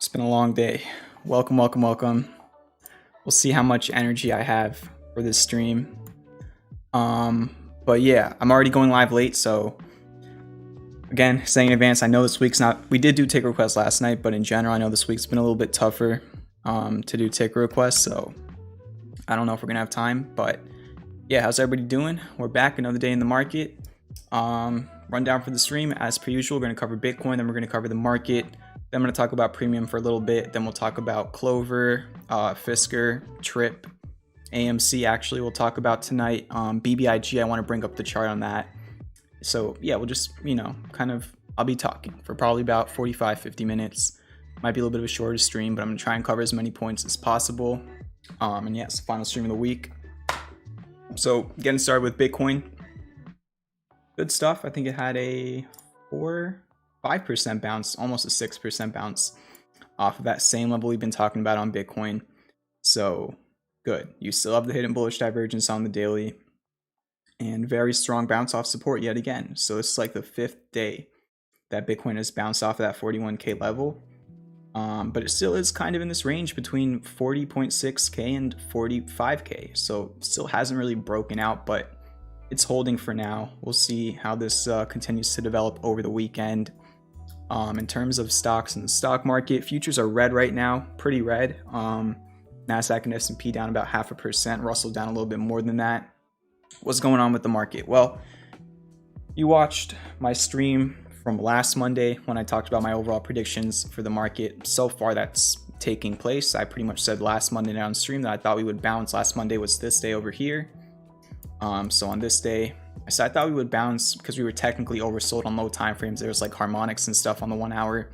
It's been a long day. Welcome, welcome, welcome. We'll see how much energy I have for this stream. But yeah, I'm already going live late, so again, saying in advance, I know this week's not, we did do ticker requests last night, but in general, I know this week's been a little bit tougher to do ticker requests, so I don't know if we're gonna have time, but yeah, how's everybody doing? We're back, another day in the market. Rundown for the stream, as per usual, we're gonna cover Bitcoin, then we're gonna cover the market. Then I'm going to talk about premium for a little bit. Then we'll talk about Clover, FSR, Trip, AMC. Actually, we'll talk about tonight. BBIG, I want to bring up the chart on that. So yeah, we'll just, I'll be talking for probably about 45-50 minutes. Might be a little bit of a shorter stream, but I'm going to try and cover as many points as possible. And yes, final stream of the week. So getting started with Bitcoin. Good stuff. I think it had a 5% bounce, almost a 6% bounce off of that same level we've been talking about on Bitcoin. So good. You still have the hidden bullish divergence on the daily and very strong bounce off support yet again. So this is like the 5th day that Bitcoin has bounced off of that 41K level. But it still is kind of in this range between 40.6K and 45K. So still hasn't really broken out, but it's holding for now. We'll see how this continues to develop over the weekend. In terms of stocks in the stock market, futures are red right now, pretty red. Nasdaq and S&P down about 0.5%, Russell down a little bit more than that. What's going on with the market? Well, you watched my stream from last Monday when I talked about my overall predictions for the market. So far that's taking place. I pretty much said last Monday night on stream that I thought we would bounce. Last Monday was this day over here. So on this day, I thought we would bounce because we were technically oversold on low time frames. There was like harmonics and stuff on the 1 hour.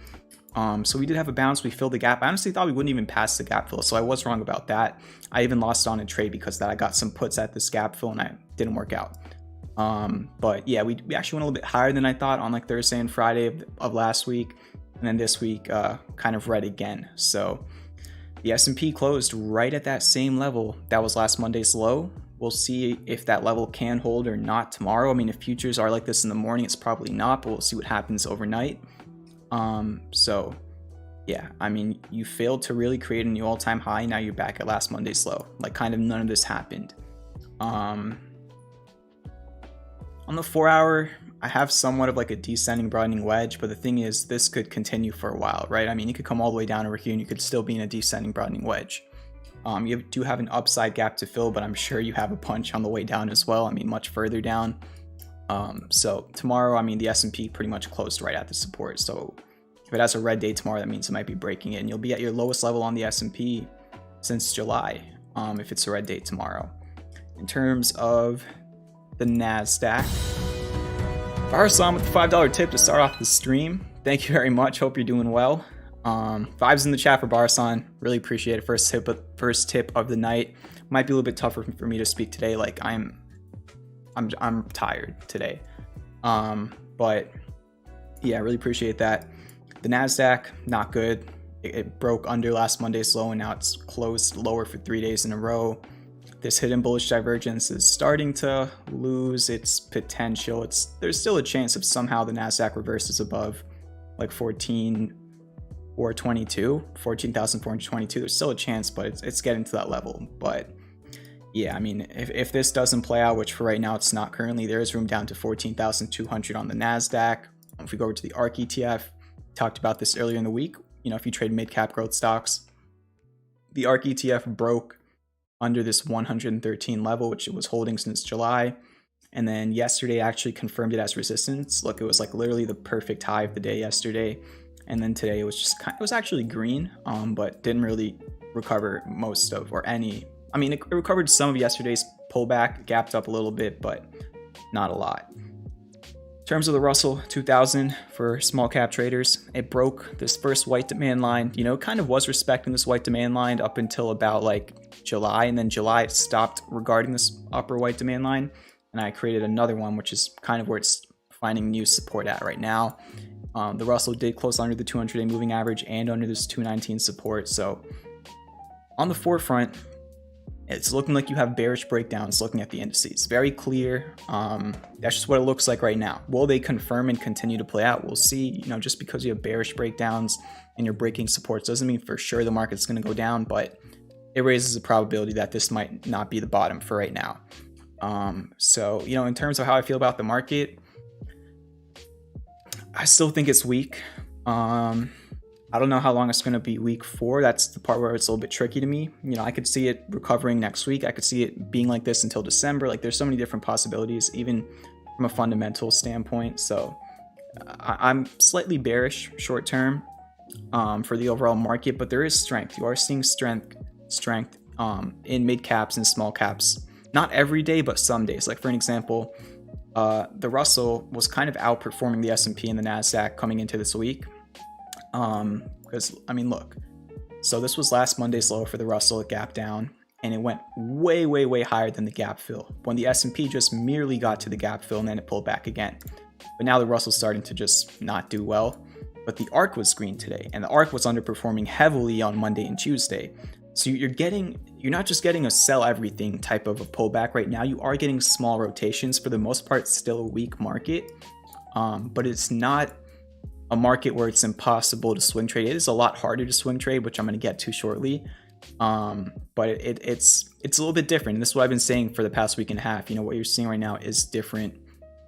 So we did have a bounce. We filled the gap. I honestly thought we wouldn't even pass the gap fill, so I was wrong about that. I even lost on a trade because that I got some puts at this gap fill and I didn't work out. But yeah, we actually went a little bit higher than I thought on like Thursday and Friday of last week, and then this week kind of red again. So the S&P closed right at that same level that was last Monday's low. We'll see if that level can hold or not tomorrow. I mean, if futures are like this in the morning, it's probably not, but we'll see what happens overnight. So yeah, I mean, you failed to really create a new all-time high. Now you're back at last Monday's low. Like kind of none of this happened. On the 4 hour, I have somewhat of like a descending broadening wedge, but the thing is this could continue for a while, right? I mean, you could come all the way down over here and you could still be in a descending broadening wedge. You do have an upside gap to fill, but I'm sure you have a punch on the way down as well. I mean, much further down. So tomorrow, I mean, the S&P pretty much closed right at the support. So if it has a red day tomorrow, that means it might be breaking it. And you'll be at your lowest level on the S&P since July, if it's a red day tomorrow. In terms of the NASDAQ, Barasan with the $5 tip to start off the stream. Thank you very much. Hope you're doing well. Vibes in the chat for Barasan. Really appreciate it. First tip of the night. Might be a little bit tougher for me to speak today. Like I'm tired today. But yeah, really appreciate that. The NASDAQ, not good. It broke under last Monday's low and now it's closed lower for 3 days in a row. This hidden bullish divergence is starting to lose its potential. There's still a chance if somehow the NASDAQ reverses above like 14,422. There's still a chance, but it's getting to that level. But yeah, I mean, if this doesn't play out, which for right now it's not currently, there is room down to 14,200 on the NASDAQ. If we go over to the ARK ETF, talked about this earlier in the week. You know, if you trade mid-cap growth stocks, the ARK ETF broke under this 113 level, which it was holding since July. And then yesterday actually confirmed it as resistance. Look, it was like literally the perfect high of the day yesterday. And then today it was just it was actually green, but didn't really recover most of or any. I mean, it recovered some of yesterday's pullback, gapped up a little bit, but not a lot. In terms of the Russell 2000 for small cap traders, it broke this first white demand line. You know, it kind of was respecting this white demand line up until about like July, and then July it stopped regarding this upper white demand line, and I created another one, which is kind of where it's finding new support at right now. The Russell did close under the 200-day moving average and under this 219 support. So on the forefront, it's looking like you have bearish breakdowns looking at the indices. Very clear. That's just what it looks like right now. Will they confirm and continue to play out? We'll see. You know, just because you have bearish breakdowns and you're breaking supports doesn't mean for sure the market's going to go down, but it raises the probability that this might not be the bottom for right now. So, you know, in terms of how I feel about the market, I still think it's weak. I don't know how long it's going to be week 4. That's the part where it's a little bit tricky to me. You know, I could see it recovering next week. I could see it being like this until December. Like, there's so many different possibilities, even from a fundamental standpoint. So I'm slightly bearish short term for the overall market, but there is strength. You are seeing strength in mid caps and small caps. Not every day, but some days. Like, for an example, the Russell was kind of outperforming the S&P and the NASDAQ coming into this week. Because, I mean, look, so this was last Monday's low for the Russell, it gapped down, and it went way, way, way higher than the gap fill, when the S&P just merely got to the gap fill and then it pulled back again. But now the Russell's starting to just not do well. But the ARK was green today, and the ARK was underperforming heavily on Monday and Tuesday. So you're not just getting a sell everything type of a pullback right now, you are getting small rotations. For the most part, still a weak market, but it's not a market where it's impossible to swing trade. It is a lot harder to swing trade, which I'm going to get to shortly. But it's a little bit different. And this is what I've been saying for the past week and a half. You know, what you're seeing right now is different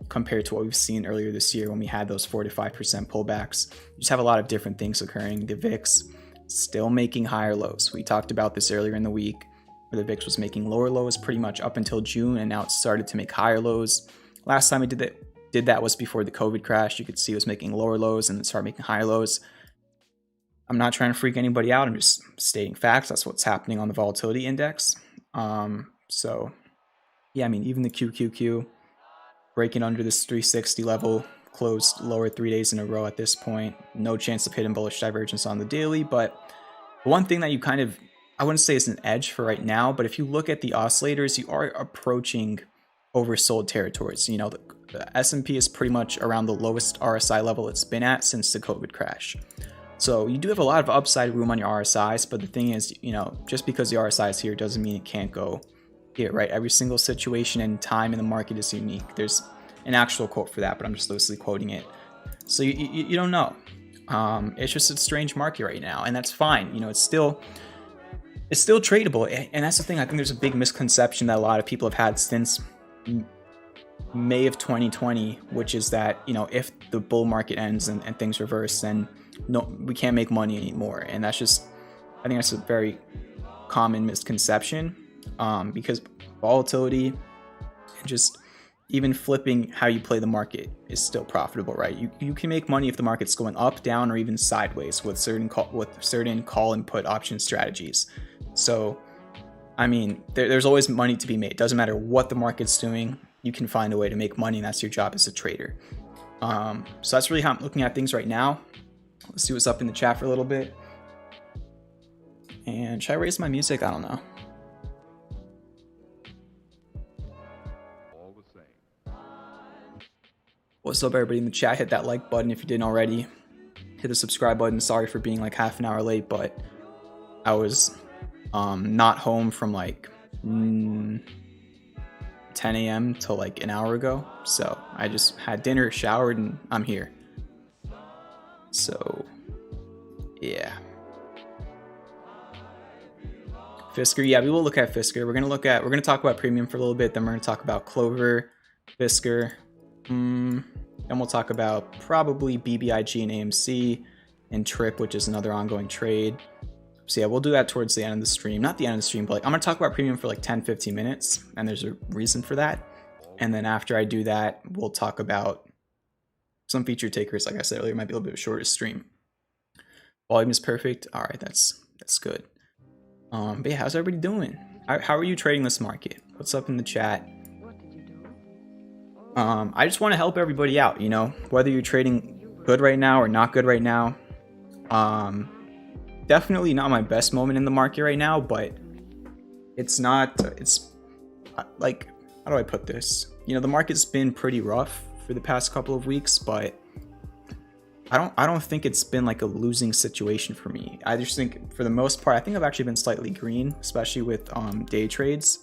compared to what we've seen earlier this year when we had those 4 to 5% pullbacks. You just have a lot of different things occurring. The VIX still making higher lows. We talked about this earlier in the week, where the VIX was making lower lows pretty much up until June, and now it started to make higher lows. Last time it did that was before the COVID crash. You could see it was making lower lows and then start making higher lows. I'm not trying to freak anybody out. I'm just stating facts. That's what's happening on the volatility index. So yeah, I mean, even the QQQ breaking under this 360 level, closed lower 3 days in a row at this point. No chance of hitting bullish divergence on the daily. But the one thing that you kind of, I wouldn't say is an edge for right now, but if you look at the oscillators, you are approaching oversold territories. You know, the S&P is pretty much around the lowest RSI level it's been at since the COVID crash. So you do have a lot of upside room on your RSIs, but the thing is, you know, just because the RSI is here doesn't mean it can't go here, right? Every single situation and time in the market is unique. There's an actual quote for that, but I'm just loosely quoting it. So you don't know. It's just a strange market right now, and that's fine. You know, it's still tradable, and that's the thing. I think there's a big misconception that a lot of people have had since May of 2020, which is that, you know, if the bull market ends and things reverse, then no, we can't make money anymore. And that's just, I think that's a very common misconception, because volatility and just even flipping how you play the market is still profitable, right? You can make money if the market's going up, down, or even sideways with certain call and put option strategies. So, I mean, there's always money to be made. Doesn't matter what the market's doing, you can find a way to make money, and that's your job as a trader. So that's really how I'm looking at things right now. Let's see what's up in the chat for a little bit. And should I raise my music? I don't know. What's up, everybody in the chat? Hit that like button if you didn't already. Hit the subscribe button. Sorry for being like half an hour late, but I was not home from like 10 a.m. till like an hour ago. So I just had dinner, showered, and I'm here. So yeah. Fisker, yeah, we will look at Fisker. We're gonna talk about premium for a little bit, then we're gonna talk about Clover, Fisker. Then we'll talk about probably BBIG and AMC and Trip, which is another ongoing trade. So yeah, we'll do that towards the end of the stream. Not the end of the stream, but like, I'm gonna talk about premium for like 10-15 minutes, and there's a reason for that. And then after I do that, we'll talk about some feature takers. Like I said earlier, it might be a little bit of a shorter stream. Volume is perfect. All right, that's good. But yeah, how's everybody doing? How are you trading this market? What's up in the chat? I just want to help everybody out, you know, whether you're trading good right now or not good right now. Definitely not my best moment in the market right now, but it's like, how do I put this? You know, the market's been pretty rough for the past couple of weeks, but I don't think it's been like a losing situation for me. I just think for the most part, I think I've actually been slightly green, especially with day trades.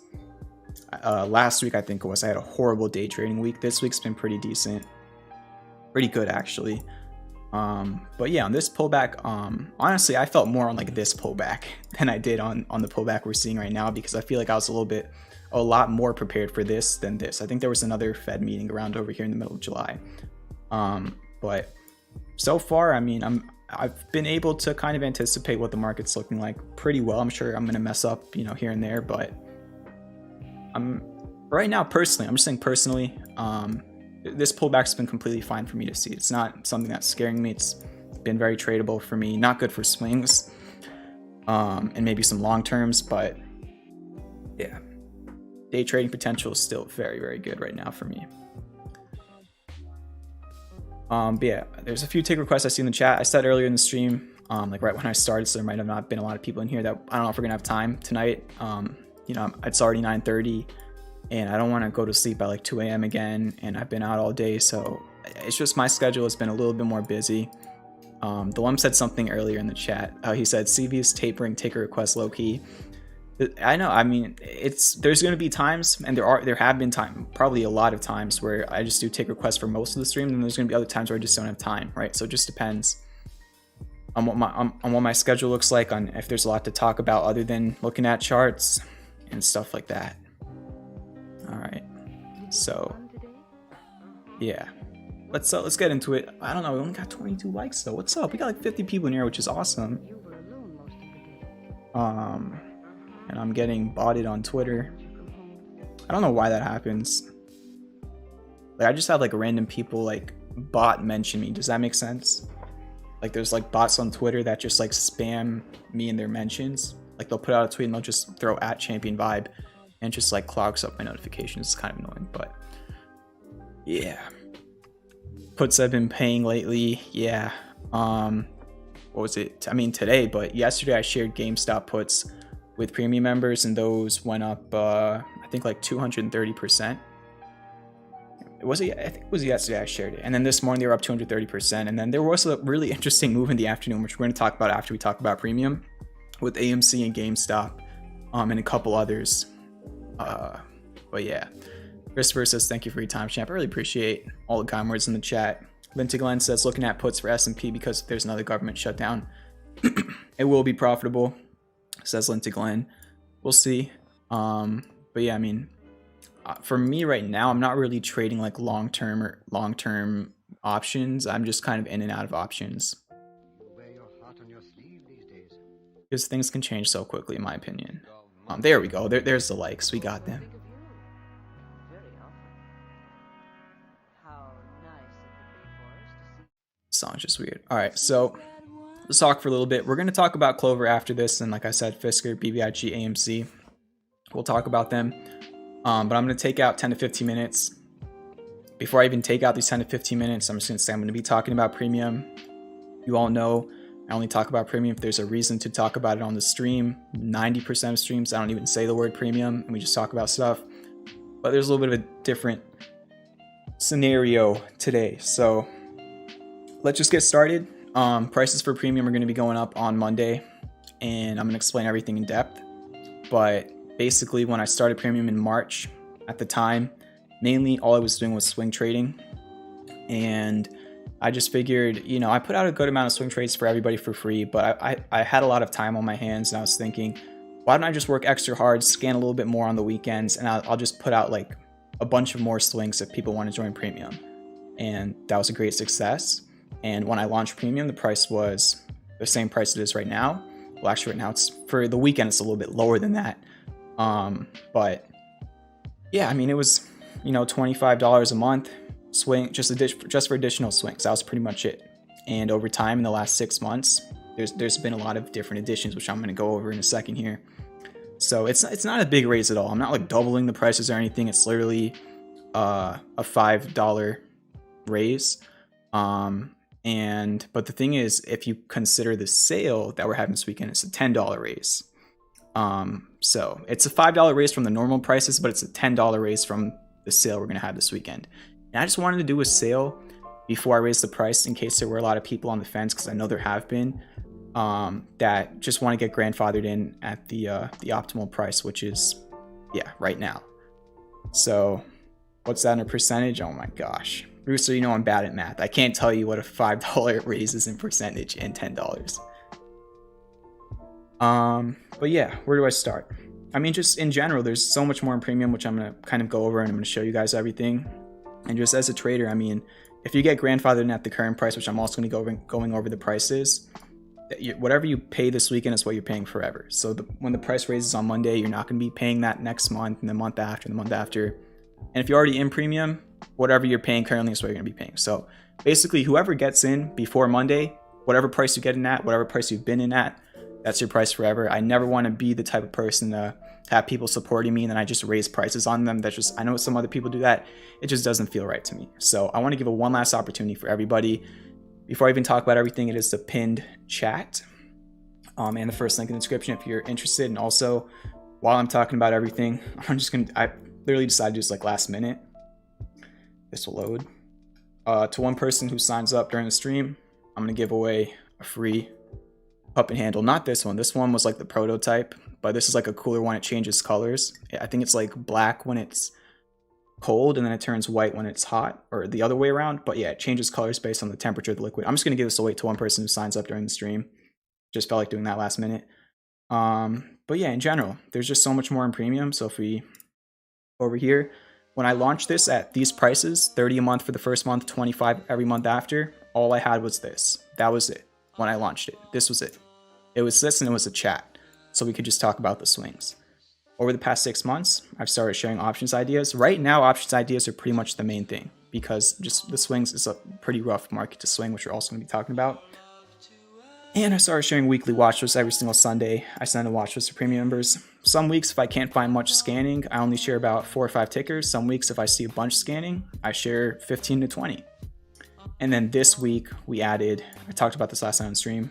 Last week, I think it was, I had a horrible day trading week. This week's been pretty decent. Pretty good, actually. But yeah, on this pullback, honestly, I felt more on like this pullback than I did on the pullback we're seeing right now, because I feel like I was a lot more prepared for this than this. I think there was another Fed meeting around over here in the middle of July. But so far, I mean, I've been able to kind of anticipate what the market's looking like pretty well. I'm sure I'm gonna mess up, here and there, but right now, personally, I'm just saying personally, this pullback's been completely fine for me to see. It's not something that's scaring me. It's been very tradable for me. Not good for swings, and maybe some long terms, but yeah, day trading potential is still very, very good right now for me. But yeah, there's a few take requests I see in the chat. I said earlier in the stream, like right when I started, so there might have not been a lot of people in here, that I don't know if we're gonna have time tonight. It's already 9:30. And I don't want to go to sleep at like 2 a.m. again, and I've been out all day, so it's just my schedule has been a little bit more busy. The Lump said something earlier in the chat. He said CV is tapering taker requests low key. I know. I mean, there's going to be times, and there have been probably a lot of times where I just do take requests for most of the stream, and there's going to be other times where I just don't have time, right? So it just depends on what my schedule looks like, on if there's a lot to talk about other than looking at charts and stuff like that. All right, so yeah, let's get into it. I don't know, we only got 22 likes though. What's up? We got like 50 people in here, which is awesome. And I'm getting botted on Twitter. I don't know why that happens. Like, I just have like random people like bot mention me. Does that make sense? Like, there's like bots on Twitter that just like spam me in their mentions. Like, they'll put out a tweet and they'll just throw @champion_vibe. And just like clogs up my notifications. It's kind of annoying, but yeah. Puts I've been paying lately. Yeah. What was it? I mean, today, but yesterday I shared GameStop puts with premium members, and those went up, I think like 230%. I think it was yesterday I shared it. And then this morning they were up 230%. And then there was a really interesting move in the afternoon, which we're going to talk about after we talk about premium, with AMC and GameStop, and a couple others. But yeah, Christopher says, thank you for your time, champ. I really appreciate all the kind words in the chat. Linton Glenn says, looking at puts for S&P because if there's another government shutdown, it will be profitable, says Linton Glenn. We'll see. But yeah, I mean, for me right now, I'm not really trading like long-term options. I'm just kind of in and out of options, because things can change so quickly, in my opinion. There we go. There's the likes. We got them. Song's just weird. All right, so let's talk for a little bit. We're going to talk about Clover after this, and like I said, Fisker, BBIG, AMC. We'll talk about them. But I'm going to take out 10 to 15 minutes. Before I even take out these 10 to 15 minutes, I'm just going to say I'm going to be talking about premium. You all know I only talk about premium if there's a reason to talk about it on the stream. 90% of streams, I don't even say the word premium, and we just talk about stuff. But there's a little bit of a different scenario today. So let's just get started. Prices for premium are going to be going up on Monday, and I'm going to explain everything in depth. But basically, when I started premium in March, at the time, mainly all I was doing was swing trading. And I just figured, I put out a good amount of swing trades for everybody for free, but I had a lot of time on my hands, and I was thinking, why don't I just work extra hard, scan a little bit more on the weekends, and I'll just put out like a bunch of more swings if people want to join premium. And that was a great success. And when I launched premium, the price was the same price it is right now. Well, actually right now it's, for the weekend, it's a little bit lower than that. But yeah, I mean, it was, $25 a month. Swing just for additional swings. That was pretty much it. And over time, in the last 6 months, there's been a lot of different additions, which I'm going to go over in a second here. So it's not a big raise at all. I'm not like doubling the prices or anything. It's literally a $5 raise. But the thing is, if you consider the sale that we're having this weekend, it's a $10 raise. So it's a $5 raise from the normal prices, but it's a $10 raise from the sale we're going to have this weekend. And I just wanted to do a sale before I raise the price, in case there were a lot of people on the fence, because I know there have been, that just want to get grandfathered in at the optimal price, which is, yeah, right now. So what's that in a percentage? Oh my gosh. Rooster, you know I'm bad at math. I can't tell you what a $5 raise is in percentage and $10. But yeah, where do I start? I mean, just in general, there's so much more in premium, which I'm going to kind of go over, and I'm going to show you guys everything. And just as a trader, I mean, if you get grandfathered in at the current price, which I'm also going to be going over the prices, whatever you pay this weekend is what you're paying forever. So when the price raises on Monday, you're not going to be paying that next month and the month after and the month after. And if you're already in premium, whatever you're paying currently is what you're going to be paying. So basically, whoever gets in before Monday, whatever price you get in at, whatever price you've been in at, that's your price forever. I never want to be the type of person to have people supporting me and then I just raise prices on them. That's just, I know some other people do that. It just doesn't feel right to me. So I want to give one last opportunity for everybody. Before I even talk about everything, it is the pinned chat and the first link in the description if you're interested. And also, while I'm talking about everything, I literally decided just like last minute, this will load. To one person who signs up during the stream, I'm going to give away a free pup and handle. Not this one. This one was like the prototype, but this is like a cooler one. It changes colors. I think it's like black when it's cold and then it turns white when it's hot, or the other way around. But yeah, it changes colors based on the temperature of the liquid. I'm just going to give this away to one person who signs up during the stream. Just felt like doing that last minute. But yeah, in general, there's just so much more in premium. So if we over here, when I launched this at these prices, 30 a month for the first month, 25 every month after, all I had was this. That was it. When I launched it, this was it. It was this and it was a chat. So we could just talk about the swings. Over the past 6 months, I've started sharing options ideas. Right now, options ideas are pretty much the main thing because just the swings is a pretty rough market to swing, which we're also going to be talking about. And I started sharing weekly watch lists every single Sunday. I send a watch list to premium members. Some weeks, if I can't find much scanning, I only share about 4 or 5 tickers. Some weeks, if I see a bunch scanning, I share 15 to 20. And then this week, we added, I talked about this last night on stream,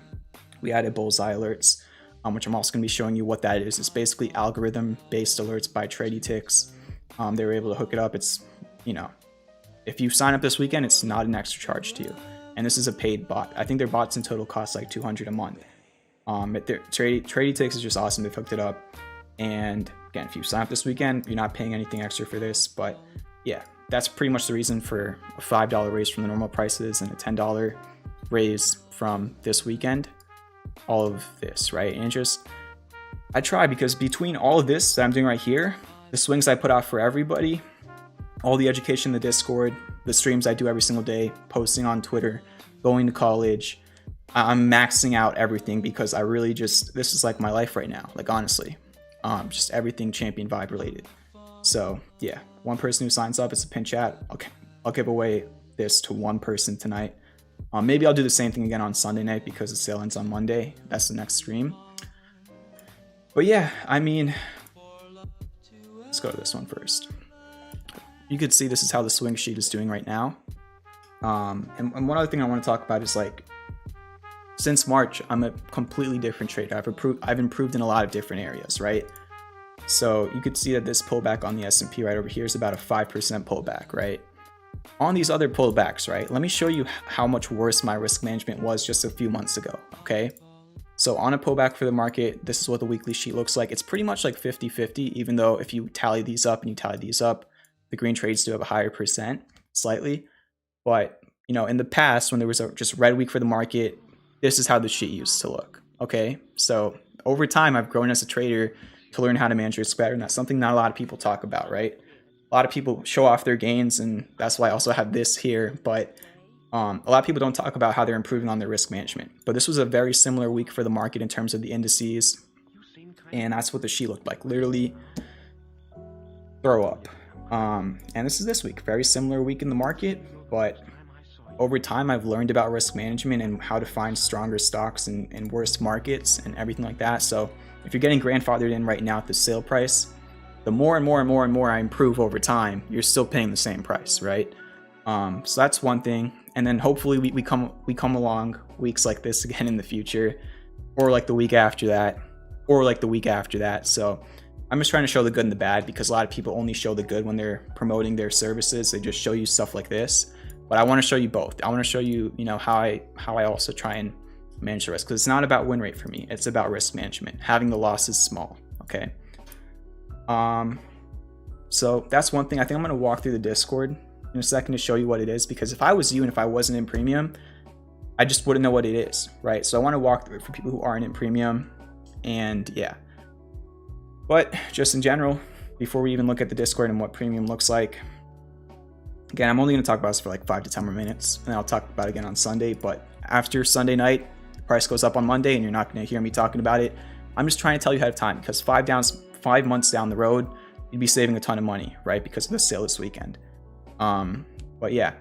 we added bullseye alerts, which I'm also going to be showing you what that is. It's basically algorithm-based alerts by Tradietics. They were able to hook it up. It's, you know, if you sign up this weekend, it's not an extra charge to you. And this is a paid bot. I think their bots in total cost like $200 a month. Tradietics is just awesome. They've hooked it up. And again, if you sign up this weekend, you're not paying anything extra for this. But yeah, that's pretty much the reason for a $5 raise from the normal prices and a $10 raise from this weekend. All of this, right? And just, I try because between all of this that I'm doing right here, the swings I put out for everybody, all the education in the Discord, the streams I do every single day, posting on Twitter, going to college, I'm maxing out everything because I really just, this is like my life right now. Like honestly, just everything champion vibe related. So yeah, one person who signs up, it's a pin chat. Okay, I'll give away this to one person tonight. Maybe I'll do the same thing again on Sunday night because the sale ends on Monday. That's the next stream. But yeah, I mean, let's go to this one first. You could see this is how the swing sheet is doing right now. And one other thing I want to talk about is like, since March, I'm a completely different trader. I've improved in a lot of different areas, right? So you could see that this pullback on the S&P right over here is about a 5% pullback, right? On these other pullbacks, right? Let me show you how much worse my risk management was just a few months ago, okay? So on a pullback for the market, this is what the weekly sheet looks like. It's pretty much like 50-50, even though if you tally these up and you tally these up, the green trades do have a higher percent, slightly. But, you know, in the past, when there was a just red week for the market, this is how the sheet used to look, okay? So over time, I've grown as a trader to learn how to manage risk better, and that's something not a lot of people talk about, right? A lot of people show off their gains, and that's why I also have this here. But a lot of people don't talk about how they're improving on their risk management. But this was a very similar week for the market in terms of the indices. And that's what the sheet looked like. Literally throw up. And this is this week. Very similar week in the market. But over time, I've learned about risk management and how to find stronger stocks in worse markets and everything like that. So if you're getting grandfathered in right now at the sale price, the more and more I improve over time, you're still paying the same price, right? So that's one thing. And then hopefully we come along weeks like this again in the future, or like the week after that, or like the week after that. So I'm just trying to show the good and the bad because a lot of people only show the good when they're promoting their services. They just show you stuff like this. But I want to show you both. I want to show you, you know, how I also try and manage the risk, because it's not about win rate for me. It's about risk management, having the losses small. Okay. So that's one thing. I think I'm going to walk through the Discord in a second to show you what it is, because if I was you and if I wasn't in premium, I just wouldn't know what it is, right? So I want to walk through it for people who aren't in premium, and yeah. But just in general, before we even look at the Discord and what premium looks like, again, I'm only going to talk about this for like 5 to 10 more minutes, and I'll talk about it again on Sunday. But after Sunday night, the price goes up on Monday, and you're not going to hear me talking about it. I'm just trying to tell you ahead of time, because 5 months down the road, you'd be saving a ton of money, right? Because of the sale this weekend. But yeah,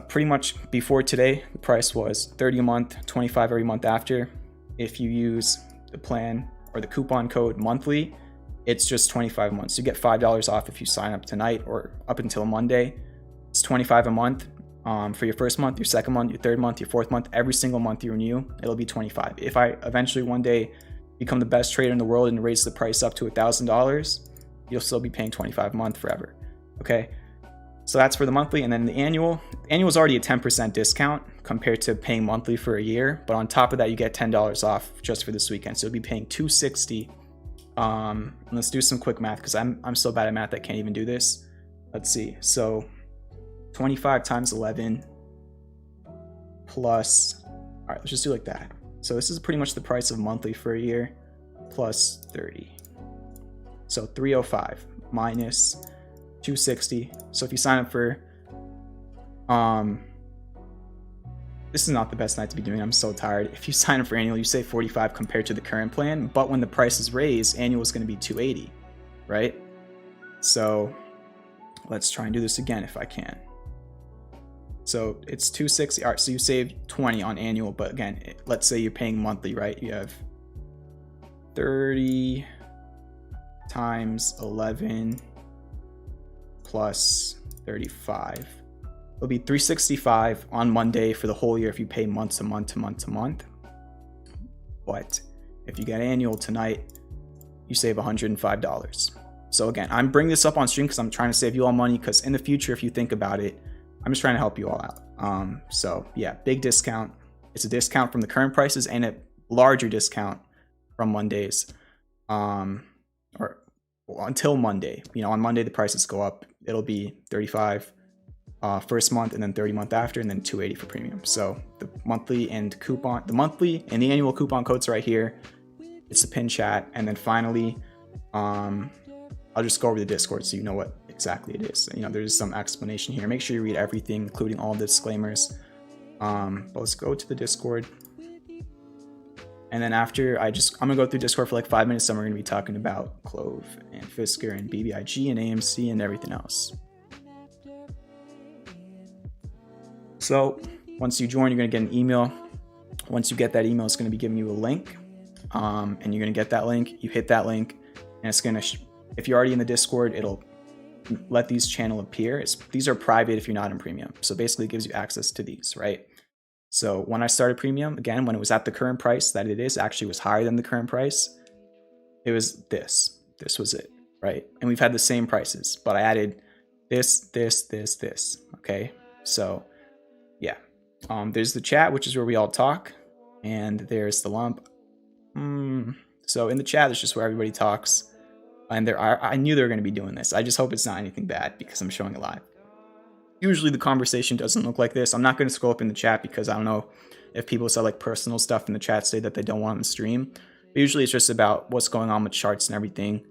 pretty much before today, the price was $30 a month, $25 every month after. If you use the plan or the coupon code monthly, it's just $25 a month. So you get $5 off if you sign up tonight or up until Monday. It's $25 a month for your first month, your second month, your third month, your fourth month. Every single month you renew, it'll be $25. If I eventually one day become the best trader in the world and raise the price up to $1,000, you'll still be paying $25 a month forever. Okay, so that's for the monthly. And then the annual is already a 10% discount compared to paying monthly for a year, but on top of that you get $10 off just for this weekend, so you'll be paying $260. Let's do some quick math, because I'm so bad at math I can't even do this. Let's see, so 25 times 11 plus, all right, let's just do like that. So this is pretty much the price of monthly for a year plus 30. So 305 minus 260. So if you sign up for, this is not the best night to be doing. I'm so tired. If you sign up for annual, you save 45 compared to the current plan. But when the price is raised, annual is going to be 280, right? So let's try and do this again if I can. So it's 260. All right, so you save 20 on annual, but again, let's say you're paying monthly, right? You have 30 times 11 plus 35. It'll be 365 on Monday for the whole year if you pay month to month to month to month. But if you get annual tonight, you save $105. So again, I'm bringing this up on stream because I'm trying to save you all money, because in the future, if you think about it, I'm just trying to help you all out. So yeah, big discount. It's a discount from the current prices and a larger discount from Mondays, or until Monday. You know, on Monday the prices go up. It'll be 35 first month, and then 30 month after, and then 280 for premium. So the monthly and the annual coupon codes are right here. It's the pin chat, and then finally, I'll just go over the Discord so you know what exactly it is. You know, there's some explanation here. Make sure you read everything, including all the disclaimers. But let's go to the Discord. And then after, I'm gonna go through Discord for like 5 minutes, and we're gonna be talking about CLOV and FSR and BBIG and AMC and everything else. So once you join, you're gonna get an email. Once you get that email, it's gonna be giving you a link, and you're gonna get that link. You hit that link, and it's gonna, if you're already in the Discord, it'll let these channel appear. These are private if you're not in premium. So basically it gives you access to these, right? So when I started premium, again, when it was at the current price that it is, actually was higher than the current price. It was this was it, right? And we've had the same prices, but I added this, okay? So yeah, there's the chat, which is where we all talk, and there's the lump. So in the chat, it's just where everybody talks. And I knew they were going to be doing this. I just hope it's not anything bad because I'm showing it live. Usually the conversation doesn't look like this. I'm not going to scroll up in the chat because I don't know if people said like personal stuff in the chat say that they don't want on the stream. But usually it's just about what's going on with charts and everything.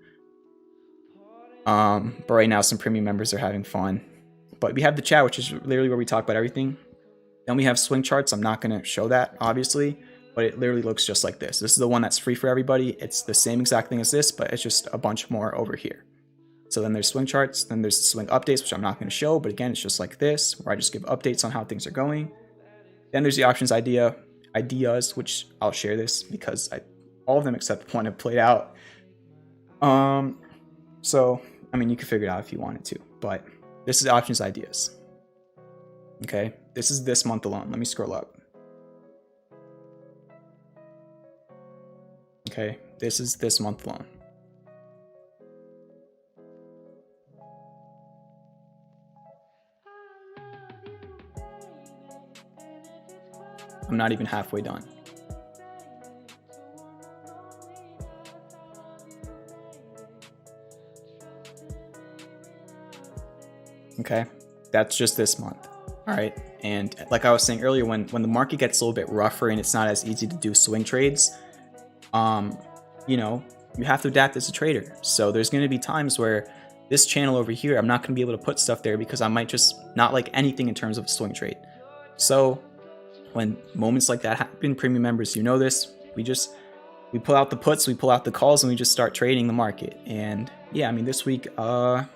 But right now some premium members are having fun. But we have the chat, which is literally where we talk about everything. Then we have swing charts. I'm not going to show that, obviously. But it literally looks just like this. This is the one that's free for everybody. It's the same exact thing as this, but it's just a bunch more over here. So then there's swing charts, then there's the swing updates, which I'm not going to show, but again, it's just like this, where I just give updates on how things are going. Then there's the options ideas, which I'll share this because all of them except one have played out. So, I mean, you can figure it out if you wanted to, but this is options ideas. Okay, this is this month alone. Let me scroll up. Okay, this is this month alone. I'm not even halfway done. Okay, that's just this month. All right, and like I was saying earlier, when the market gets a little bit rougher and it's not as easy to do swing trades, you know, you have to adapt as a trader. So there's going to be times where this channel over here, I'm not going to be able to put stuff there because I might just not like anything in terms of a swing trade. So when moments like that happen, premium members, you know this, we pull out the puts, we pull out the calls, and we just start trading the market. And yeah, I mean, this week, I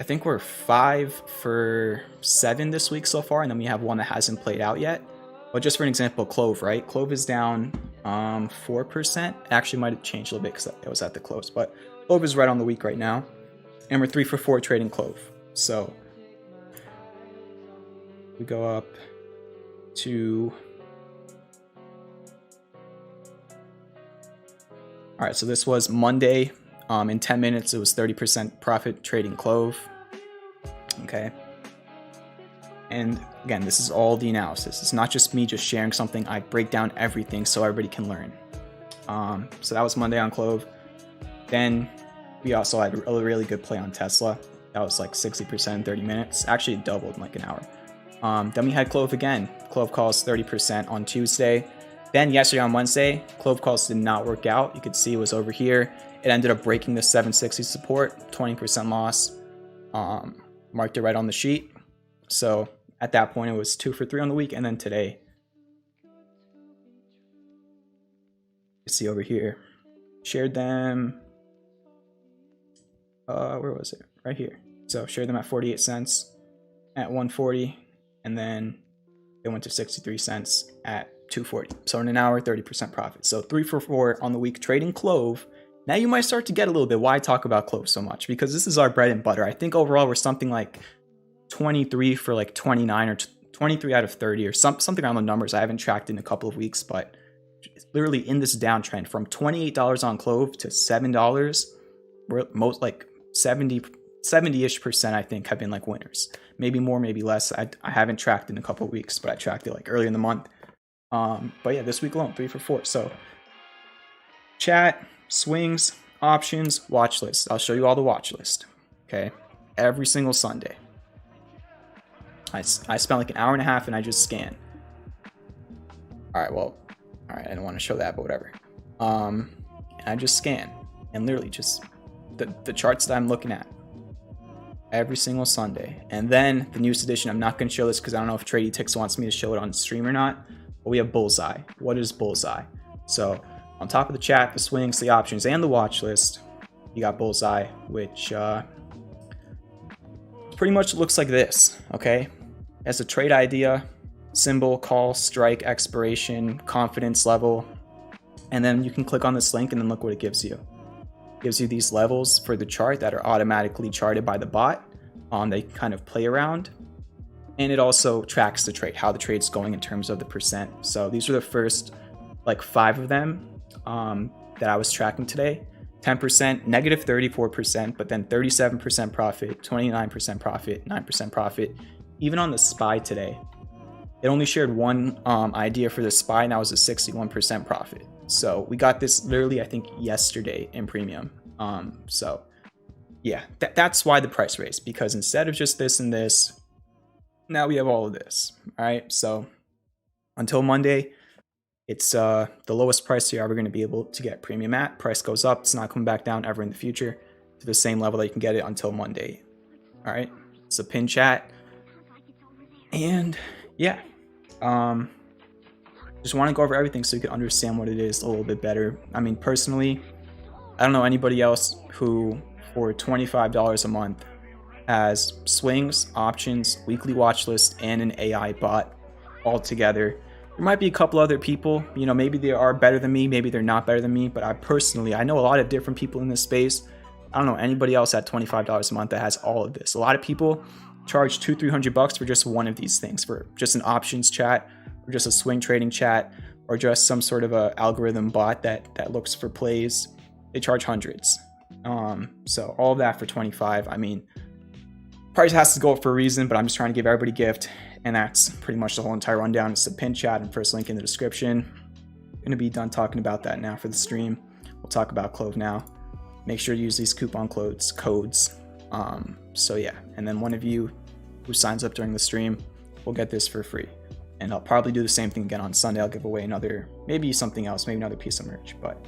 think we're 5 for 7 this week so far, and then we have one that hasn't played out yet. But just for an example, CLOV, right? CLOV is down 4%. It actually might have changed a little bit because it was at the close, but CLOV is right on the week right now. And we're 3 for 4 trading CLOV. So we go up to... All right, so this was Monday. In 10 minutes, it was 30% profit trading CLOV. Okay. And again, this is all the analysis. It's not just me just sharing something. I break down everything so everybody can learn. So that was Monday on CLOV. Then we also had a really good play on Tesla. That was like 60% in 30 minutes. Actually, it doubled in like an hour. Then we had CLOV again. CLOV calls 30% on Tuesday. Then yesterday on Wednesday, CLOV calls did not work out. You could see it was over here. It ended up breaking the 760 support, 20% loss. Marked it right on the sheet. So at that point, it was 2 for 3 on the week. And then today, you see over here, shared them. Where was it? Right here. So shared them at 48 cents at 140. And then they went to 63 cents at 240. So in an hour, 30% profit. So 3 for 4 on the week trading CLOV. Now you might start to get a little bit why I talk about CLOV so much, because this is our bread and butter. I think overall we're something like 23 for like 29 or 23 out of 30 or something around the numbers. I haven't tracked in a couple of weeks, but it's literally in this downtrend from $28 on CLOV to $7. We're most like 70-ish% I think have been like winners. Maybe more, maybe less. I haven't tracked in a couple of weeks, but I tracked it like early in the month. But yeah, this week alone, 3 for 4. So chat, swings, options, watch list. I'll show you all the watch list. Okay. Every single Sunday. I spent like an hour and a half and I just scan. All right, I didn't want to show that, but whatever. And I just scan and literally just the charts that I'm looking at every single Sunday. And then the newest edition, I'm not going to show this because I don't know if TradyTix wants me to show it on stream or not, but we have Bullseye. What is Bullseye? So on top of the chat, the swings, the options, and the watch list, you got Bullseye, which pretty much looks like this, okay? As a trade idea, symbol, call, strike, expiration, confidence level, and then you can click on this link and then look what it gives you. It gives you these levels for the chart that are automatically charted by the bot. They kind of play around, and it also tracks the trade, how the trade's going in terms of the percent. So these are the first like 5 of them that I was tracking today. 10%, negative 34%, but then 37% profit, 29% profit, 9% profit. Even on the SPY today, it only shared one idea for the SPY, and that was a 61% profit. So we got this literally, I think, yesterday in premium. So yeah, that's why the price raised, because instead of just this and this, now we have all of this. All right, so until Monday, it's the lowest price you're ever going to be able to get premium at. Price goes up. It's not coming back down ever in the future to the same level that you can get it until Monday. All right, it's a pin chat. And yeah, just want to go over everything so you can understand what it is a little bit better. I mean, personally, I don't know anybody else who for $25 a month has swings, options, weekly watch list, and an AI bot all together. There might be a couple other people, you know, maybe they are better than me, maybe they're not better than me, but I know a lot of different people in this space. I don't know anybody else at $25 a month that has all of this. A lot of people charge $200-300 for just one of these things, for just an options chat, or just a swing trading chat, or just some sort of a algorithm bot that looks for plays. They charge hundreds. So all of that for 25. I mean, price has to go up for a reason, but I'm just trying to give everybody a gift, and that's pretty much the whole entire rundown. It's the pin chat and first link in the description. I'm gonna be done talking about that now for the stream. We'll talk about CLOV now. Make sure to use these coupon codes. So yeah, and then one of you who signs up during the stream will get this for free. And I'll probably do the same thing again on Sunday. I'll give away another, maybe something else, maybe another piece of merch, but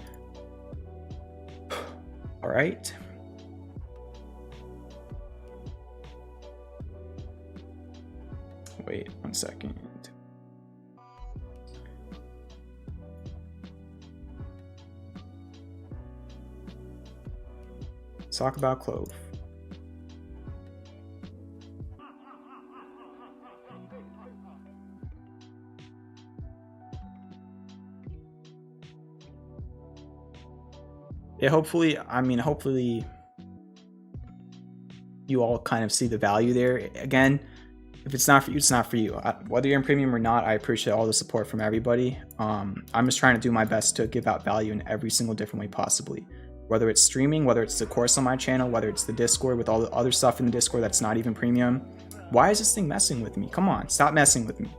all right. Wait 1 second. Let's talk about CLOV. Yeah, hopefully you all kind of see the value there. Again, if it's not for you, it's not for you. Whether you're in premium or not, I appreciate all the support from everybody. I'm just trying to do my best to give out value in every single different way possibly. Whether it's streaming, whether it's the course on my channel, whether it's the Discord with all the other stuff in the Discord that's not even premium. Why is this thing messing with me? Come on, stop messing with me.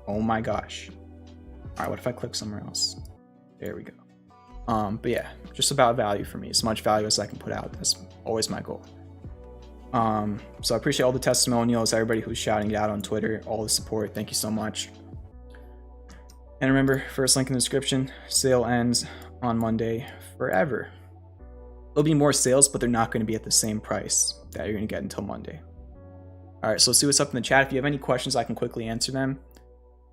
Oh my gosh. All right, what if I click somewhere else? There we go. But yeah, just about value for me. As much value as I can put out. That's always my goal. So I appreciate all the testimonials, everybody who's shouting it out on Twitter, all the support. Thank you so much. And remember, first link in the description, sale ends on Monday forever. There'll be more sales, but they're not going to be at the same price that you're going to get until Monday. All right, so let's see what's up in the chat. If you have any questions, I can quickly answer them.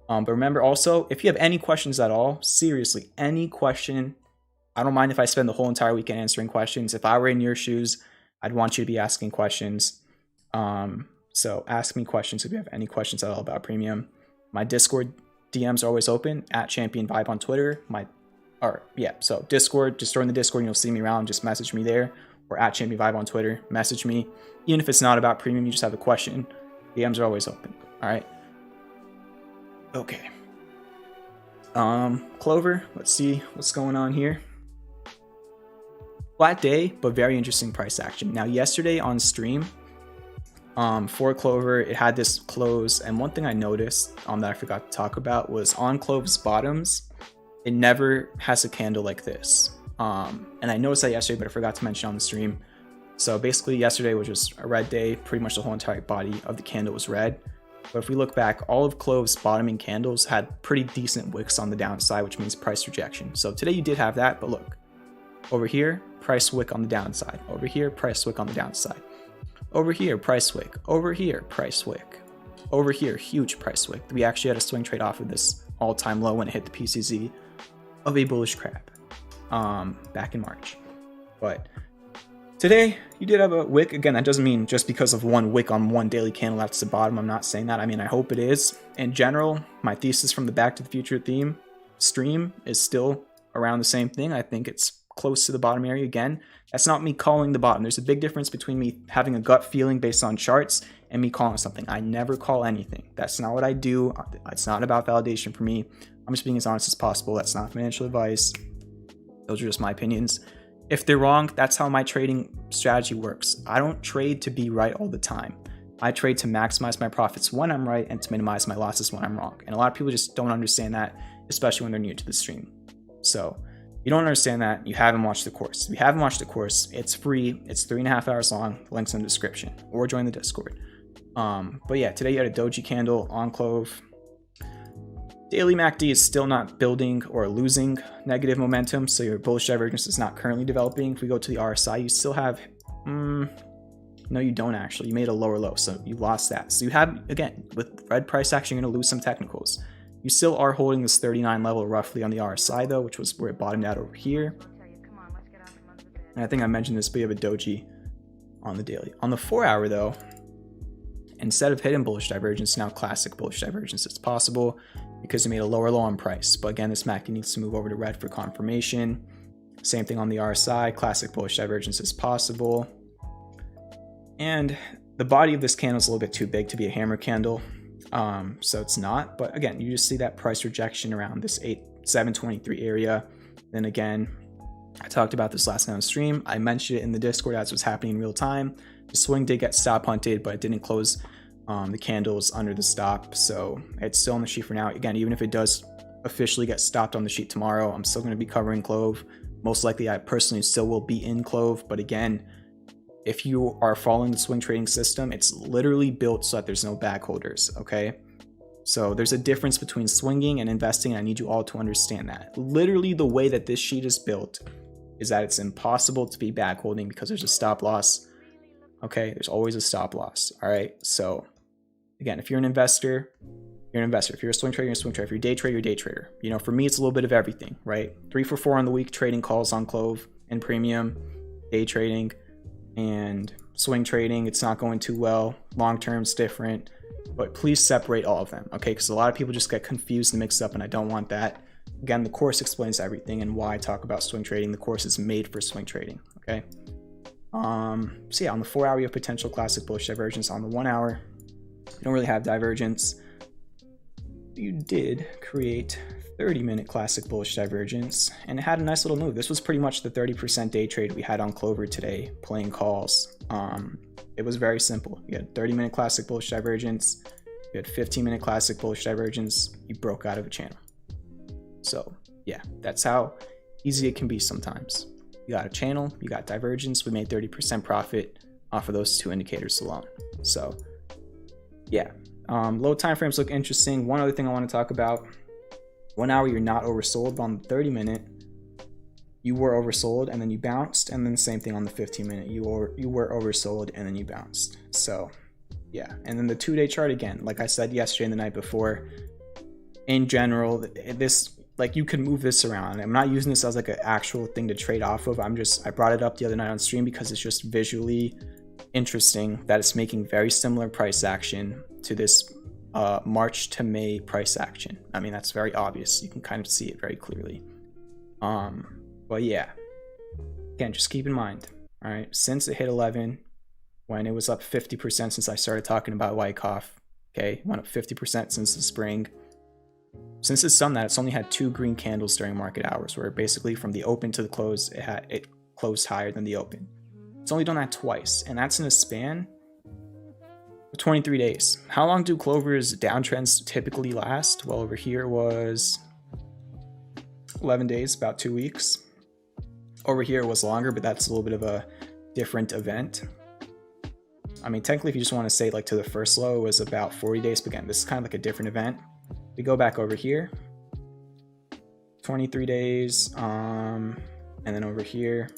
But remember also, if you have any questions at all, seriously, any question, I don't mind if I spend the whole entire weekend answering questions. If I were in your shoes, I'd want you to be asking questions. So ask me questions if you have any questions at all about premium. My Discord DMs are always open at Champion Vibe on Twitter. So Discord, just join the Discord and you'll see me around. Just message me there, or at Champion Vibe on Twitter. Message me. Even if it's not about premium, you just have a question, DMs are always open. All right. Okay. Clover, let's see what's going on here. Flat day, but very interesting price action. Now, yesterday on stream, for Clover, it had this close, and one thing I noticed that I forgot to talk about was on CLOV's bottoms, it never has a candle like this. And I noticed that yesterday, but I forgot to mention on the stream. So basically, yesterday was just a red day. Pretty much the whole entire body of the candle was red. But if we look back, all of CLOV's bottoming candles had pretty decent wicks on the downside, which means price rejection. So today you did have that, but look, over here, price wick on the downside. Over here, price wick on the downside. Over here, price wick. Over here, price wick. Over here, huge price wick. We actually had a swing trade off of this all-time low when it hit the PCZ of a bullish crab back in March. But today, you did have a wick. Again, that doesn't mean just because of one wick on one daily candle that's the bottom. I'm not saying that. I mean, I hope it is. In general, my thesis from the Back to the Future theme stream is still around the same thing. I think it's close to the bottom area. Again, that's not me calling the bottom. There's a big difference between me having a gut feeling based on charts and me calling something. I never call anything. That's not what I do. It's not about validation for me. I'm just being as honest as possible. That's not financial advice. Those are just my opinions. If they're wrong, that's how my trading strategy works. I don't trade to be right all the time. I trade to maximize my profits when I'm right and to minimize my losses when I'm wrong. And a lot of people just don't understand that, especially when they're new to the stream. So if you don't understand that, you haven't watched the course. If you haven't watched the course, it's free. It's 3.5 hours long. Links in the description, or join the Discord. But yeah, today you had a doji candle on CLOV. Daily MACD is still not building or losing negative momentum, so your bullish divergence is not currently developing. If we go to the RSI, you still have, no, you don't actually. You made a lower low, so you lost that. So you have, again, with red price action, you're going to lose some technicals. You still are holding this 39 level roughly on the RSI though, which was where it bottomed out over here. And I think I mentioned this, but you have a doji on the daily. On the 4 hour though, instead of hidden bullish divergence, now classic bullish divergence is possible because you made a lower low on price. But again, this MACD needs to move over to red for confirmation. Same thing on the RSI, classic bullish divergence is possible. And the body of this candle is a little bit too big to be a hammer candle. So it's not, but again, you just see that price rejection around this 723 area. Then again, I talked about this last night on stream. I mentioned it in the Discord as was happening in real time. The swing did get stop hunted, but it didn't close the candles under the stop. So it's still on the sheet for now. Again, even if it does officially get stopped on the sheet tomorrow, I'm still going to be covering CLOV. Most likely, I personally still will be in CLOV, but again, if you are following the swing trading system, it's literally built so that there's no bag holders, okay? So there's a difference between swinging and investing, and I need you all to understand that. Literally the way that this sheet is built is that it's impossible to be bag holding because there's a stop loss, okay? There's always a stop loss, all right? So again, if you're an investor, you're an investor. If you're a swing trader, you're a swing trader. If you're a day trader, you're a day trader. You know, for me, it's a little bit of everything, right? 3 for 4 on the week, trading calls on CLOV and premium, day trading, and swing trading. It's not going too well. Long term's different, but please separate all of them, okay? Because a lot of people just get confused and mixed up, and I don't want that. Again, the course explains everything and why I talk about swing trading. The course is made for swing trading, okay? So yeah, on the 4 hour, you have potential classic bullish divergence. On the 1 hour, you don't really have divergence. You did create 30-minute classic bullish divergence, and it had a nice little move. This was pretty much the 30% day trade we had on Clover today, playing calls. It was very simple. You had 30-minute classic bullish divergence, you had 15-minute classic bullish divergence, you broke out of a channel. So yeah, that's how easy it can be sometimes. You got a channel, you got divergence, we made 30% profit off of those 2 indicators alone. So yeah, low time frames look interesting. One other thing I want to talk about: 1 hour, you're not oversold, but on the 30-minute, you were oversold and then you bounced, and then same thing on the 15-minute, you were oversold and then you bounced. So yeah, and then the 2-day chart, again, like I said yesterday and the night before, in general, this, like, you can move this around. I'm not using this as like an actual thing to trade off of. I brought it up the other night on stream because it's just visually interesting that it's making very similar price action to this March to May price action. I mean, that's very obvious. You can kind of see it very clearly. But yeah, again, just keep in mind, all right, since it hit 11, when it was up 50% since I started talking about Wyckoff, okay, went up 50% since the spring. Since it's done that, it's only had 2 green candles during market hours, where basically from the open to the close, it closed higher than the open. It's only done that twice, and that's in a span of 23 days. How long do Clover's downtrends typically last? Well, over here was 11 days, about 2 weeks. Over here was longer, but that's a little bit of a different event. I mean, technically, if you just want to say like to the first low, it was about 40 days, but again, this is kind of like a different event. We go back over here, 23 days, and then over here,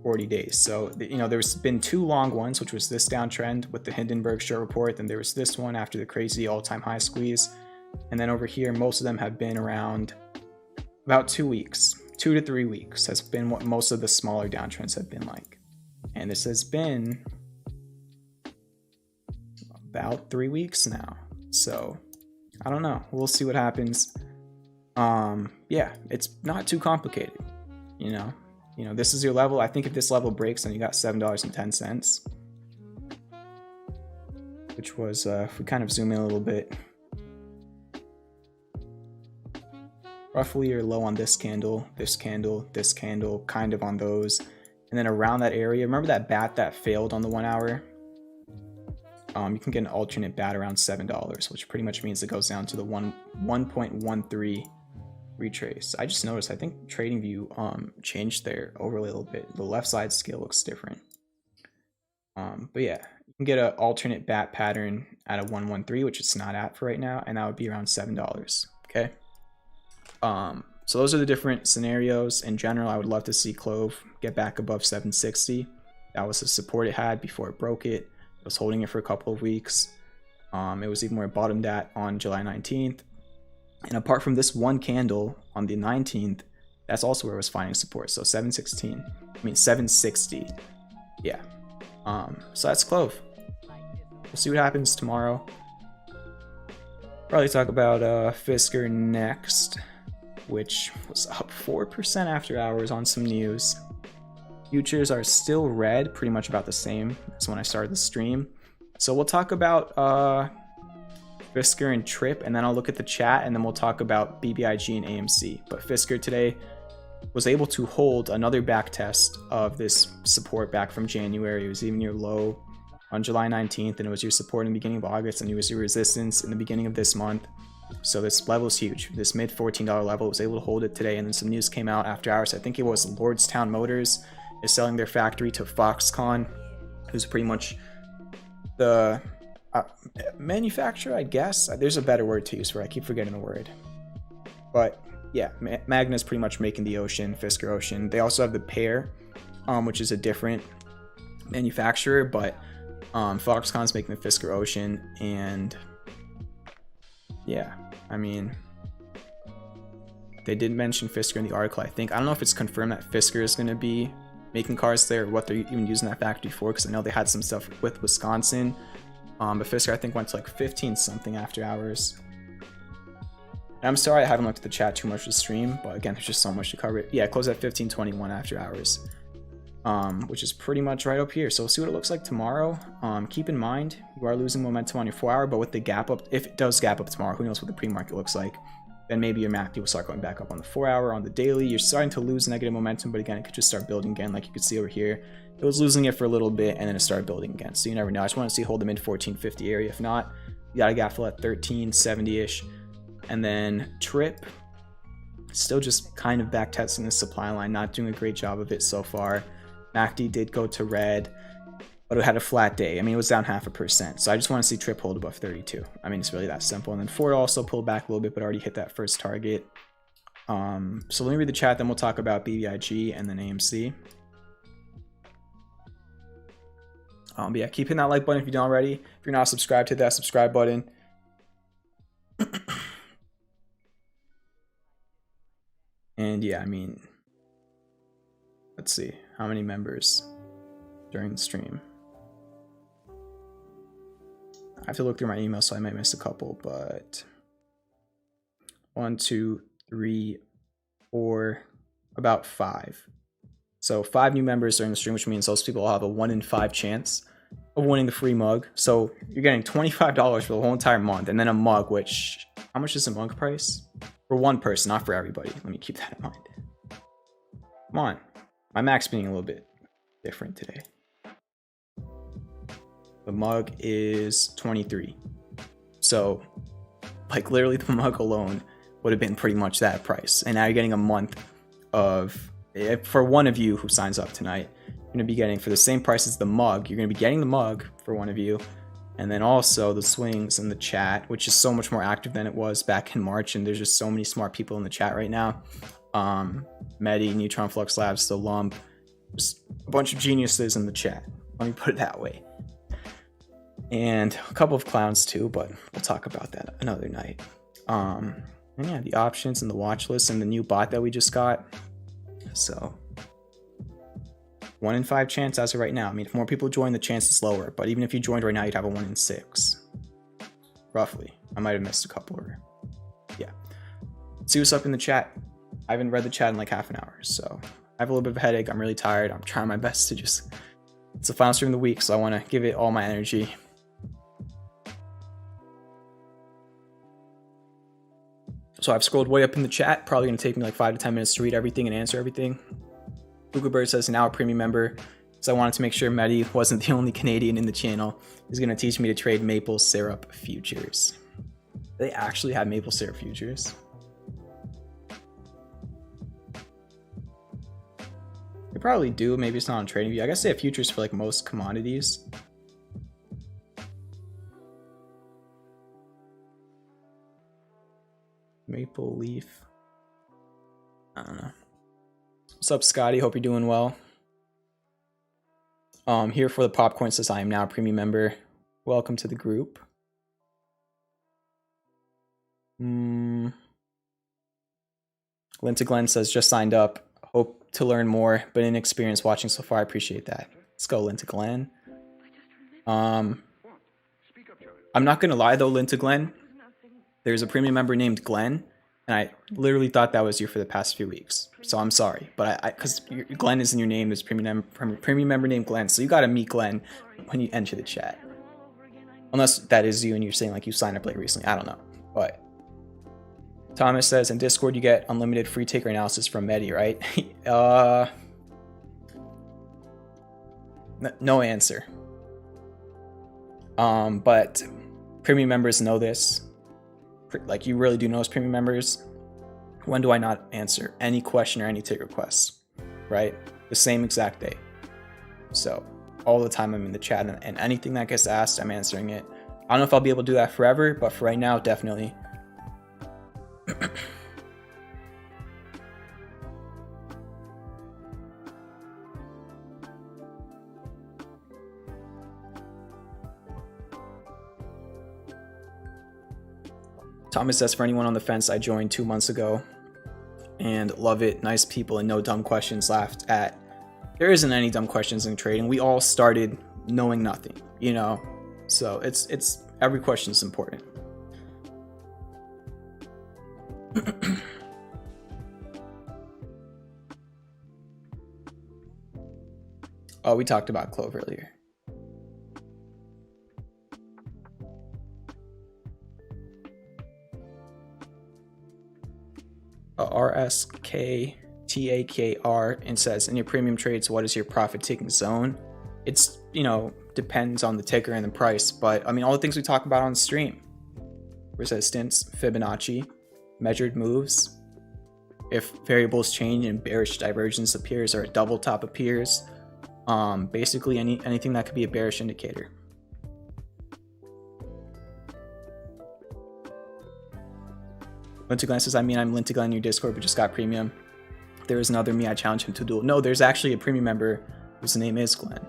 40 days. So, you know, there's been 2 long ones, which was this downtrend with the Hindenburg short report. Then there was this one after the crazy all-time high squeeze. And then over here, most of them have been around about 2 weeks, 2 to 3 weeks has been what most of the smaller downtrends have been like. And this has been about 3 weeks now. So I don't know. We'll see what happens. Yeah, it's not too complicated, you know. This is your level. I think if this level breaks, then you got $7.10, which was, if we kind of zoom in a little bit, roughly your low on this candle, this candle, this candle, kind of on those. And then around that area, remember that bat that failed on the 1 hour? You can get an alternate bat around $7, which pretty much means it goes down to the 1.13 retrace. I just noticed, I think TradingView changed their overlay a little bit. The left side scale looks different. But yeah, you can get an alternate bat pattern at a 113, which it's not at for right now, and that would be around $7. Okay. So those are the different scenarios. In general, I would love to see CLOV get back above 760. That was the support it had before it broke it. It was holding it for a couple of weeks. It was even where it bottomed at on July 19th. And apart from this one candle on the 19th, that's also where it was finding support. So 760. Yeah. So that's CLOV. We'll see what happens tomorrow. Probably talk about FSR next, which was up 4% after hours on some news. Futures are still red, pretty much about the same as when I started the stream. So we'll talk about FSR and Trip, and then I'll look at the chat, and then we'll talk about BBIG and AMC. But FSR today was able to hold another back test of this support back from January. It was even your low on July 19th, and it was your support in the beginning of August, and it was your resistance in the beginning of this month. So this level is huge. This mid $14 level was able to hold it today, and then some news came out after hours. I think it was Lordstown Motors is selling their factory to Foxconn, who's pretty much the manufacturer, I guess. There's a better word to use for it. I keep forgetting the word. But yeah, Magna's pretty much making the Ocean, Fisker Ocean. They also have the Pear, which is a different manufacturer, but Foxconn's making the Fisker Ocean, and yeah, I mean, they did mention Fisker in the article, I think. I don't know if it's confirmed that Fisker is going to be making cars there, or what they're even using that factory for, because I know they had some stuff with Wisconsin. But Fisker, I think, went to like 15 something after hours. And I'm sorry I haven't looked at the chat too much to stream, but again, there's just so much to cover. Yeah, it closed at 15:21 after hours, which is pretty much right up here. So we'll see what it looks like tomorrow. Keep in mind, you are losing momentum on your 4-hour, but with the gap up, if it does gap up tomorrow, who knows what the pre-market looks like, then maybe your MACD will start going back up on the 4-hour. On the daily, you're starting to lose negative momentum, but again, it could just start building again, like you can see over here. It was losing it for a little bit, and then it started building again. So you never know. I just want to see hold the mid 1450 area. If not, you got a gap fill at 1370-ish. And then Trip, still just kind of back testing the supply line, not doing a great job of it so far. MACD did go to red, but it had a flat day. I mean, it was down 0.5%. So I just want to see Trip hold above 32. I mean, it's really that simple. And then Ford also pulled back a little bit, but already hit that first target. So let me read the chat, then we'll talk about BBIG and then AMC. But yeah, keep hitting that like button if you don't already. If you're not subscribed, hit that subscribe button. And yeah, I mean, let's see how many members during the stream. I have to look through my email, so I might miss a couple, but 1, 2, 3, 4, about 5. So 5 new members during the stream, which means those people will have a 1 in 5 chance of winning the free mug. So you're getting $25 for the whole entire month, and then a mug, which, how much is the mug price? For one person, not for everybody. Let me keep that in mind. Come on. My Mac's being a little bit different today. The mug is 23. So, like, literally the mug alone would have been pretty much that price. And now you're getting a month of, for one of you who signs up tonight, you're going to be getting, for the same price as the mug, you're going to be getting the mug for one of you. And then also the swings in the chat, which is so much more active than it was back in March. And there's just so many smart people in the chat right now. Mehdi, Neutron Flux Labs, The Lump, just a bunch of geniuses in the chat. Let me put it that way. And a couple of clowns too, but we'll talk about that another night. And yeah, the options and the watch list and the new bot that we just got. So 1 in 5 chance as of right now. I mean, if more people join, the chance is lower. But even if you joined right now, you'd have a 1 in 6. Roughly. I might have missed a couple. Or yeah. See what's up in the chat. I haven't read the chat in like half an hour. So I have a little bit of a headache. I'm really tired. I'm trying my best to just... It's the final stream of the week, so I want to give it all my energy. So I've scrolled way up in the chat. Probably going to take me like 5 to 10 minutes to read everything and answer everything. Bird says, now a premium member, so I wanted to make sure Mehdi wasn't the only Canadian in the channel. He's going to teach me to trade maple syrup futures. They actually have maple syrup futures. They probably do. Maybe it's not on TradingView. I guess they have futures for like most commodities. Maple leaf. I don't know. What's up, Scotty? Hope you're doing well. Here for the popcorn says I am now a premium member. Welcome to the group. Linda Glenn says just signed up. Hope to learn more, but inexperienced watching so far. I appreciate that. Let's go, Linda Glenn. I'm not gonna lie though, Linda Glenn. There's a premium member named Glenn. And I literally thought that was you for the past few weeks. So I'm sorry. But because Glenn is in your name, there's premium member named Glenn. So you got to meet Glenn when you enter the chat. Unless that is you and you're saying like you signed up late recently. I don't know. But Thomas says in Discord you get unlimited free taker analysis from Mehdi, right? No answer. But premium members know this. like you really do know as premium members, when do I not answer any question or any take requests, right? The same exact day. So all the time I'm in the chat, and anything that gets asked, I'm answering it. I don't know if I'll be able to do that forever, but for right now, definitely. Thomas says, for anyone on the fence, I joined 2 months ago and love it. Nice people and no dumb questions laughed at. There isn't any dumb questions in trading. We all started knowing nothing, you know? So it's every question is important. Oh, we talked about CLOV earlier. RSKTAKR and says, in your premium trades, what is your profit taking zone? It's, you know, depends on the ticker and the price, but I mean, all the things we talk about on stream: resistance, Fibonacci, measured moves, if variables change and bearish divergence appears or a double top appears, basically anything that could be a bearish indicator. Lintiglen says, I mean, I'm Lintiglen in your Discord, but just got premium. There is another me, I challenge him to a duel. No, there's actually a premium member whose name is Glenn.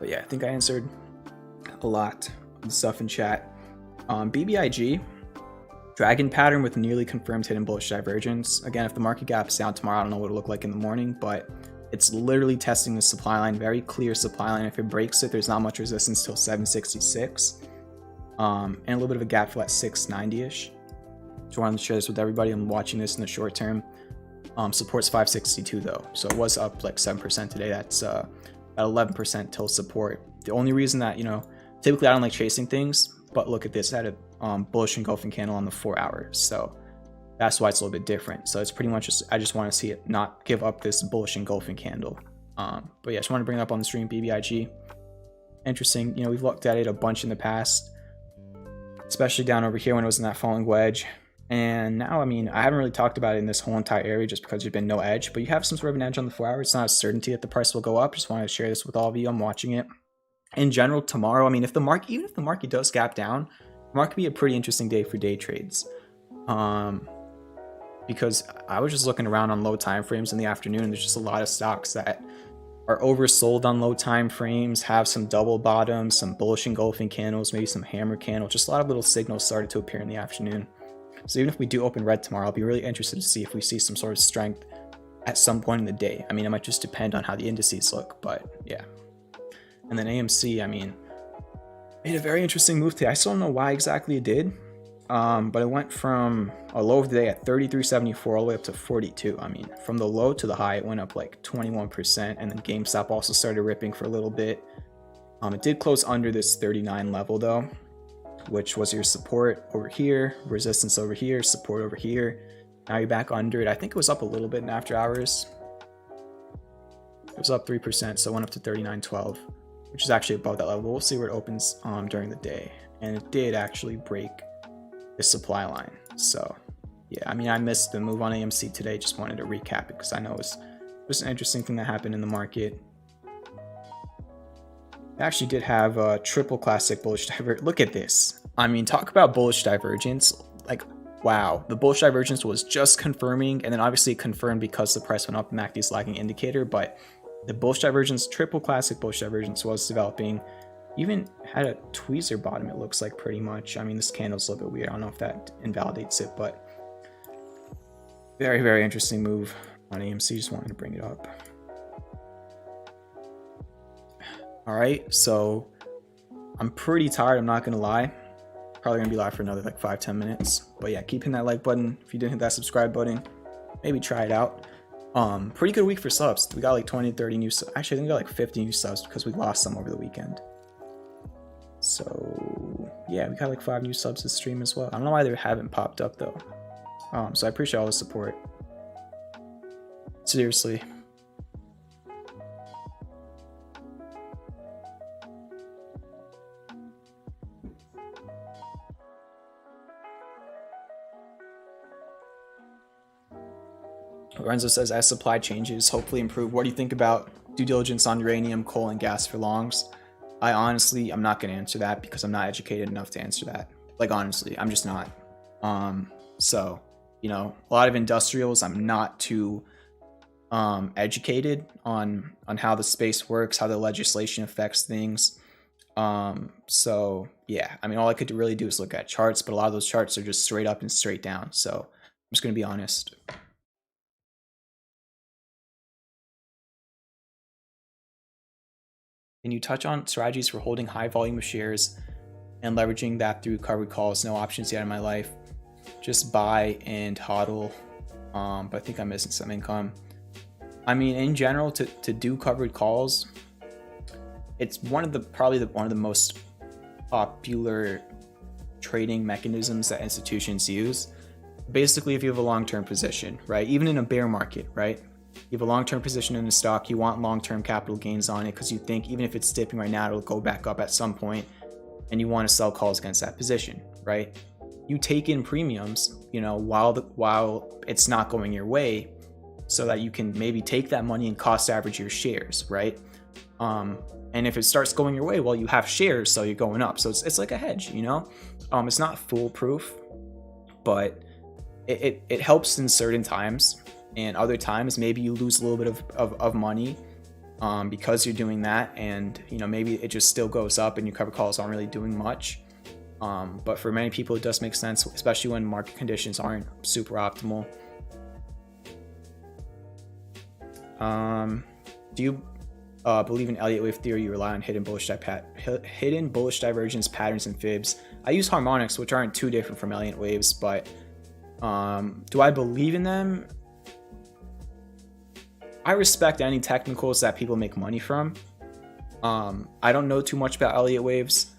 But yeah, I think I answered a lot of the stuff in chat. BBIG, dragon pattern with nearly confirmed hidden bullish divergence. Again, if the market gap's down tomorrow, I don't know what it'll look like in the morning, but it's literally testing the supply line, very clear supply line. If it breaks it, there's not much resistance till 766, and a little bit of a gap for that 690-ish. So I wanted to share this with everybody. I'm watching this in the short term. Support's 562 though, so it was up like 7% today. That's at 11% till support. The only reason that, you know, typically I don't like chasing things, but look at this, it had a bullish engulfing candle on the 4 hours, so that's why it's a little bit different. So it's pretty much just, I just want to see it not give up this bullish engulfing candle. But yeah, just want to bring it up on the stream. BBIG, interesting. You know, we've looked at it a bunch in the past, especially down over here when it was in that falling wedge. And now, I mean, I haven't really talked about it in this whole entire area just because there's been no edge, but you have some sort of an edge on the 4 hours. It's not a certainty that the price will go up. Just wanted to share this with all of you. I'm watching it. In general, tomorrow, I mean, if the market, even if the market does gap down, the market could be a pretty interesting day for day trades. Because I was just looking around on low time frames in the afternoon, and there's just a lot of stocks that are oversold on low time frames, have some double bottoms, some bullish engulfing candles, maybe some hammer candle. Just a lot of little signals started to appear in the afternoon. So even if we do open red tomorrow, I'll be really interested to see if we see some sort of strength at some point in the day. I mean, it might just depend on how the indices look, but yeah. And then AMC, I mean, made a very interesting move today. I still don't know why exactly it did. But it went from a low of the day at 33.74 all the way up to 42. I mean, from the low to the high, it went up like 21%, and then GameStop also started ripping for a little bit. It did close under this 39 level though, which was your support over here, resistance over here, support over here. Now you're back under it. I think it was up a little bit in after hours. It was up 3%, so it went up to 39.12, which is actually above that level. We'll see where it opens during the day, and it did actually break the supply line. So yeah, I mean, I missed the move on AMC today. Just wanted to recap it because I know it was an interesting thing that happened in the market. I actually did have a triple classic bullish divergence. Look at this. I mean, talk about bullish divergence. Like, wow, the bullish divergence was just confirming, and then obviously it confirmed because the price went up, MACD's lagging indicator, but the bullish divergence, triple classic bullish divergence was developing. Even had a tweezer bottom, it looks like, pretty much. I mean, this candle's a little bit weird. I don't know if that invalidates it, but very, very interesting move on AMC. Just wanted to bring it up. All right, so I'm pretty tired, I'm not gonna lie. Probably gonna be live for another like 5-10 minutes. But yeah, keep hitting that like button. If you didn't hit that subscribe button, maybe try it out. Pretty good week for subs. We got like 20-30 new subs. Actually, I think we got like 50 new subs because we lost some over the weekend. So yeah, we got like 5 new subs this stream as well. I don't know why they haven't popped up though. So I appreciate all the support. Seriously, Lorenzo says, as supply changes, hopefully improve. What do you think about due diligence on uranium, coal, and gas for longs? I'm not going to answer that because I'm not educated enough to answer that. Like, honestly, I'm just not. So, you know, a lot of industrials, I'm not too educated on how the space works, how the legislation affects things. So yeah, I mean, all I could really do is look at charts, but a lot of those charts are just straight up and straight down. So I'm just going to be honest. Can you touch on strategies for holding high volume of shares and leveraging that through covered calls? No options yet in my life. Just buy and hodl. But I think I'm missing some income. I mean, in general, to do covered calls, it's probably one of the most popular trading mechanisms that institutions use. Basically, if you have a long-term position, right? Even in a bear market, right? You have a long-term position in the stock, you want long-term capital gains on it because you think even if it's dipping right now, it'll go back up at some point, and you want to sell calls against that position, right? You take in premiums, you know, while it's not going your way, so that you can maybe take that money and cost average your shares, right? And if it starts going your way, well, you have shares, so you're going up. So it's like a hedge, you know? It's not foolproof, but it helps in certain times. And other times, maybe you lose a little bit of money because you're doing that. And, you know, maybe it just still goes up and your cover calls aren't really doing much. But for many people, it does make sense, especially when market conditions aren't super optimal. Do you believe in Elliott wave theory? You rely on hidden bullish divergence patterns and fibs. I use harmonics, which aren't too different from Elliott waves, but do I believe in them? I respect any technicals that people make money from. I don't know too much about Elliott waves.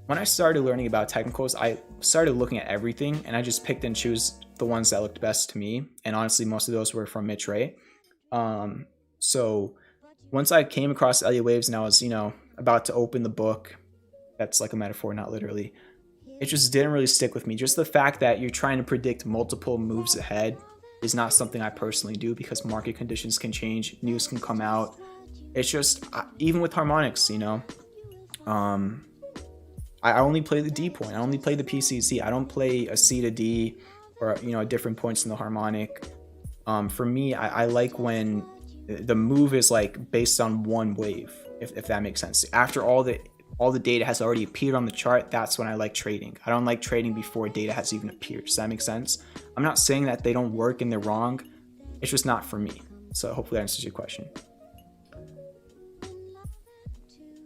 When I started learning about technicals, I started looking at everything, and I just picked and choose the ones that looked best to me. And honestly, most of those were from Mitch Ray. So once I came across Elliott waves and I was, you know, about to open the book, that's like a metaphor, not literally, it just didn't really stick with me. Just the fact that you're trying to predict multiple moves ahead is not something I personally do because market conditions can change, news can come out. It's just, even with harmonics, you know, I only play the D point. I only play the PCC. I don't play a C to D or, you know, at different points in the harmonic. For me, I like when the move is like based on one wave, if that makes sense. After all the data has already appeared on the chart, that's when I like trading. I don't like trading before data has even appeared. Does that make sense? I'm not saying that they don't work and they're wrong. It's just not for me. So hopefully that answers your question.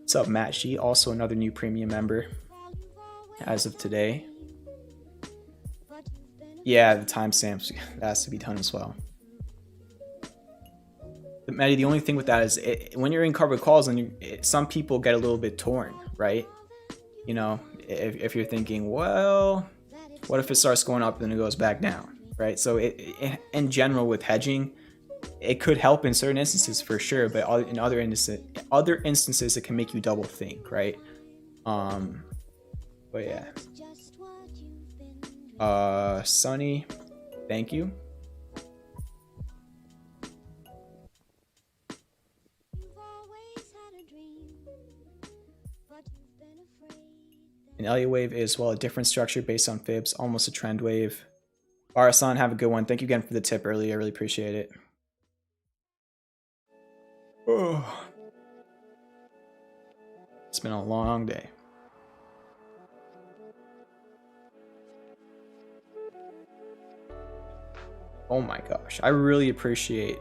What's up, Matt G? Also another new premium member as of today. Yeah, the timestamps has to be done as well. But Mehdi, the only thing with that is when you're in covered calls, and some people get a little bit torn, right? You know, if you're thinking, well, what if it starts going up and then it goes back down, right? So in general with hedging, it could help in certain instances for sure, but in other instances it can make you double think, right? But yeah. Sunny, thank you. An Elliott wave is, well, a different structure based on fibs, almost a trend wave. Arasan, have a good one. Thank you again for the tip earlier. I really appreciate it. Oh. It's been a long day. Oh my gosh. I really appreciate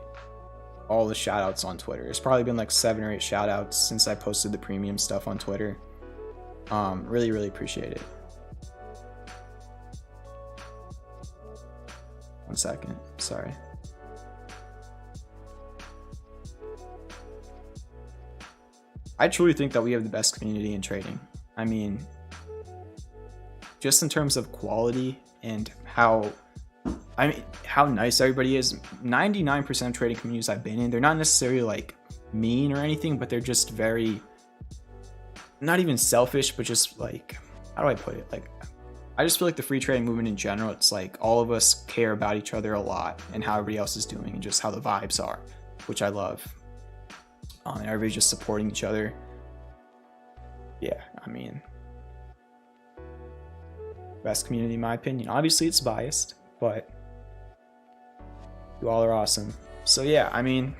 all the shout outs on Twitter. It's probably been like 7 or 8 shout outs since I posted the premium stuff on Twitter. Really, really appreciate it. 1 second. Sorry. I truly think that we have the best community in trading. I mean, just in terms of quality and how nice everybody is. 99% of trading communities I've been in, they're not necessarily like mean or anything, but they're just very, not even selfish, but just like, how do I put it? Like, I just feel like the free trading movement in general, it's like all of us care about each other a lot and how everybody else is doing and just how the vibes are, which I love. And everybody's just supporting each other. Yeah, I mean, best community in my opinion. Obviously it's biased, but you all are awesome. So yeah, I mean,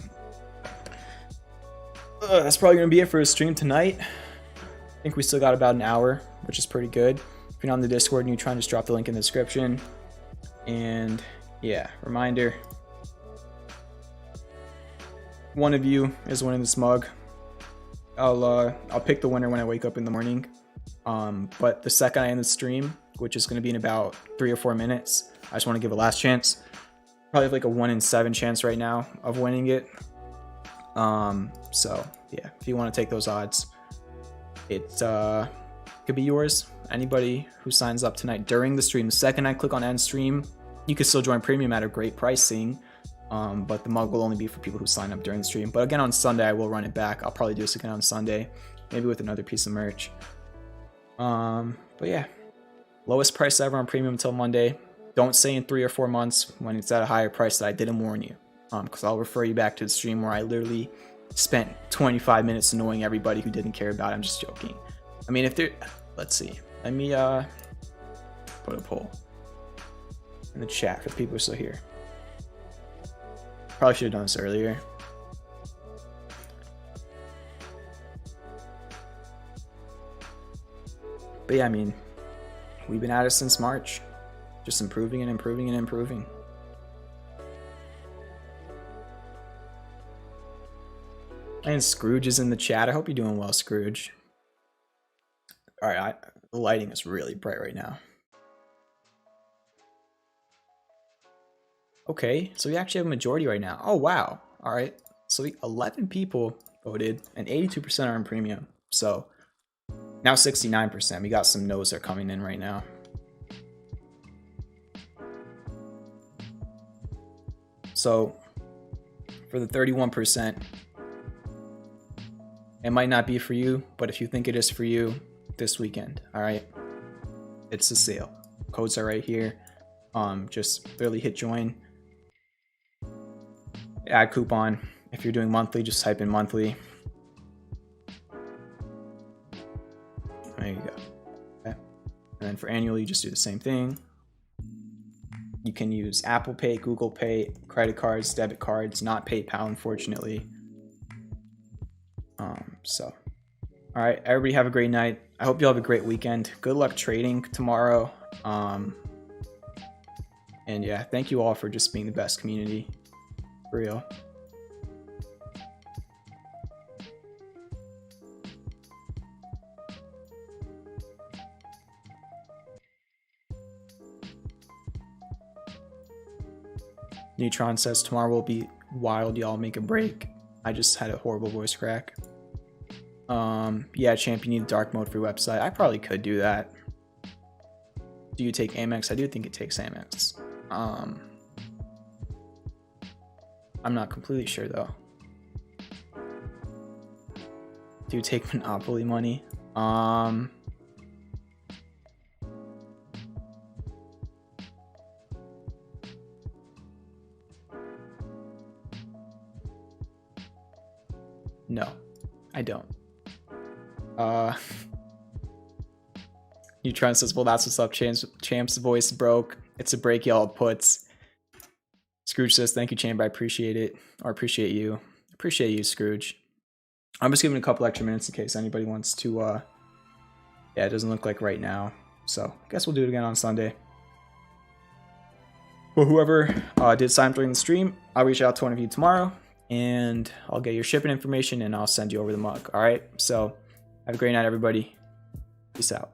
that's probably gonna be it for a stream tonight. I think we still got about an hour, which is pretty good. If you're not on the Discord and you're trying to just drop the link in the description. And yeah, reminder, one of you is winning this mug. I'll pick the winner when I wake up in the morning. But the second I end the stream, which is going to be in about 3 or 4 minutes, I just want to give a last chance. Probably have like a 1 in 7 chance right now of winning it. So yeah, if you want to take those odds, it could be yours. Anybody who signs up tonight during the stream, the second I click on end stream, you can still join premium at a great pricing. But the mug will only be for people who sign up during the stream. But again, on Sunday, I will run it back. I'll probably do this again on Sunday, maybe with another piece of merch. But yeah, lowest price ever on premium until Monday. Don't say in 3 or 4 months when it's at a higher price that I didn't warn you, because I'll refer you back to the stream where I literally spent 25 minutes annoying everybody who didn't care about it. I'm just joking. I mean, if there, let's see. Let me put a poll in the chat for the people who are still here. Probably should have done this earlier. But yeah, I mean, we've been at it since March. Just improving and improving and improving. And Scrooge is in the chat. I hope you're doing well, Scrooge. Alright, the lighting is really bright right now. Okay, so we actually have a majority right now. Oh, wow. All right. So 11 people voted and 82% are in premium. So now 69%. We got some no's that are coming in right now. So for the 31%, it might not be for you, but if you think it is for you, this weekend, all right? It's a sale. Codes are right here. Just literally hit join. Add coupon. If you're doing monthly, just type in monthly. There you go. Okay. And then for annual, you just do the same thing. You can use Apple Pay, Google Pay, credit cards, debit cards, not PayPal, unfortunately. So, all right, everybody have a great night. I hope you all have a great weekend. Good luck trading tomorrow. And yeah, thank you all for just being the best community. For real. Neutron says tomorrow will be wild. Y'all make a break. I just had a horrible voice crack. Yeah, champ, you need dark mode for your website. I probably could do that. Do you take Amex? I do think it takes Amex. I'm not completely sure though. Do you take Monopoly money? No, I don't. Neutron says, well, that's what's up, Champ's voice broke. It's a break y'all puts. Scrooge says, thank you, Champ. I appreciate it. Or appreciate you. Appreciate you, Scrooge. I'm just giving a couple extra minutes in case anybody wants to, yeah, it doesn't look like right now. So, I guess we'll do it again on Sunday. Well, whoever did sign up during the stream, I'll reach out to one of you tomorrow. And I'll get your shipping information and I'll send you over the mug. All right? So, have a great night, everybody. Peace out.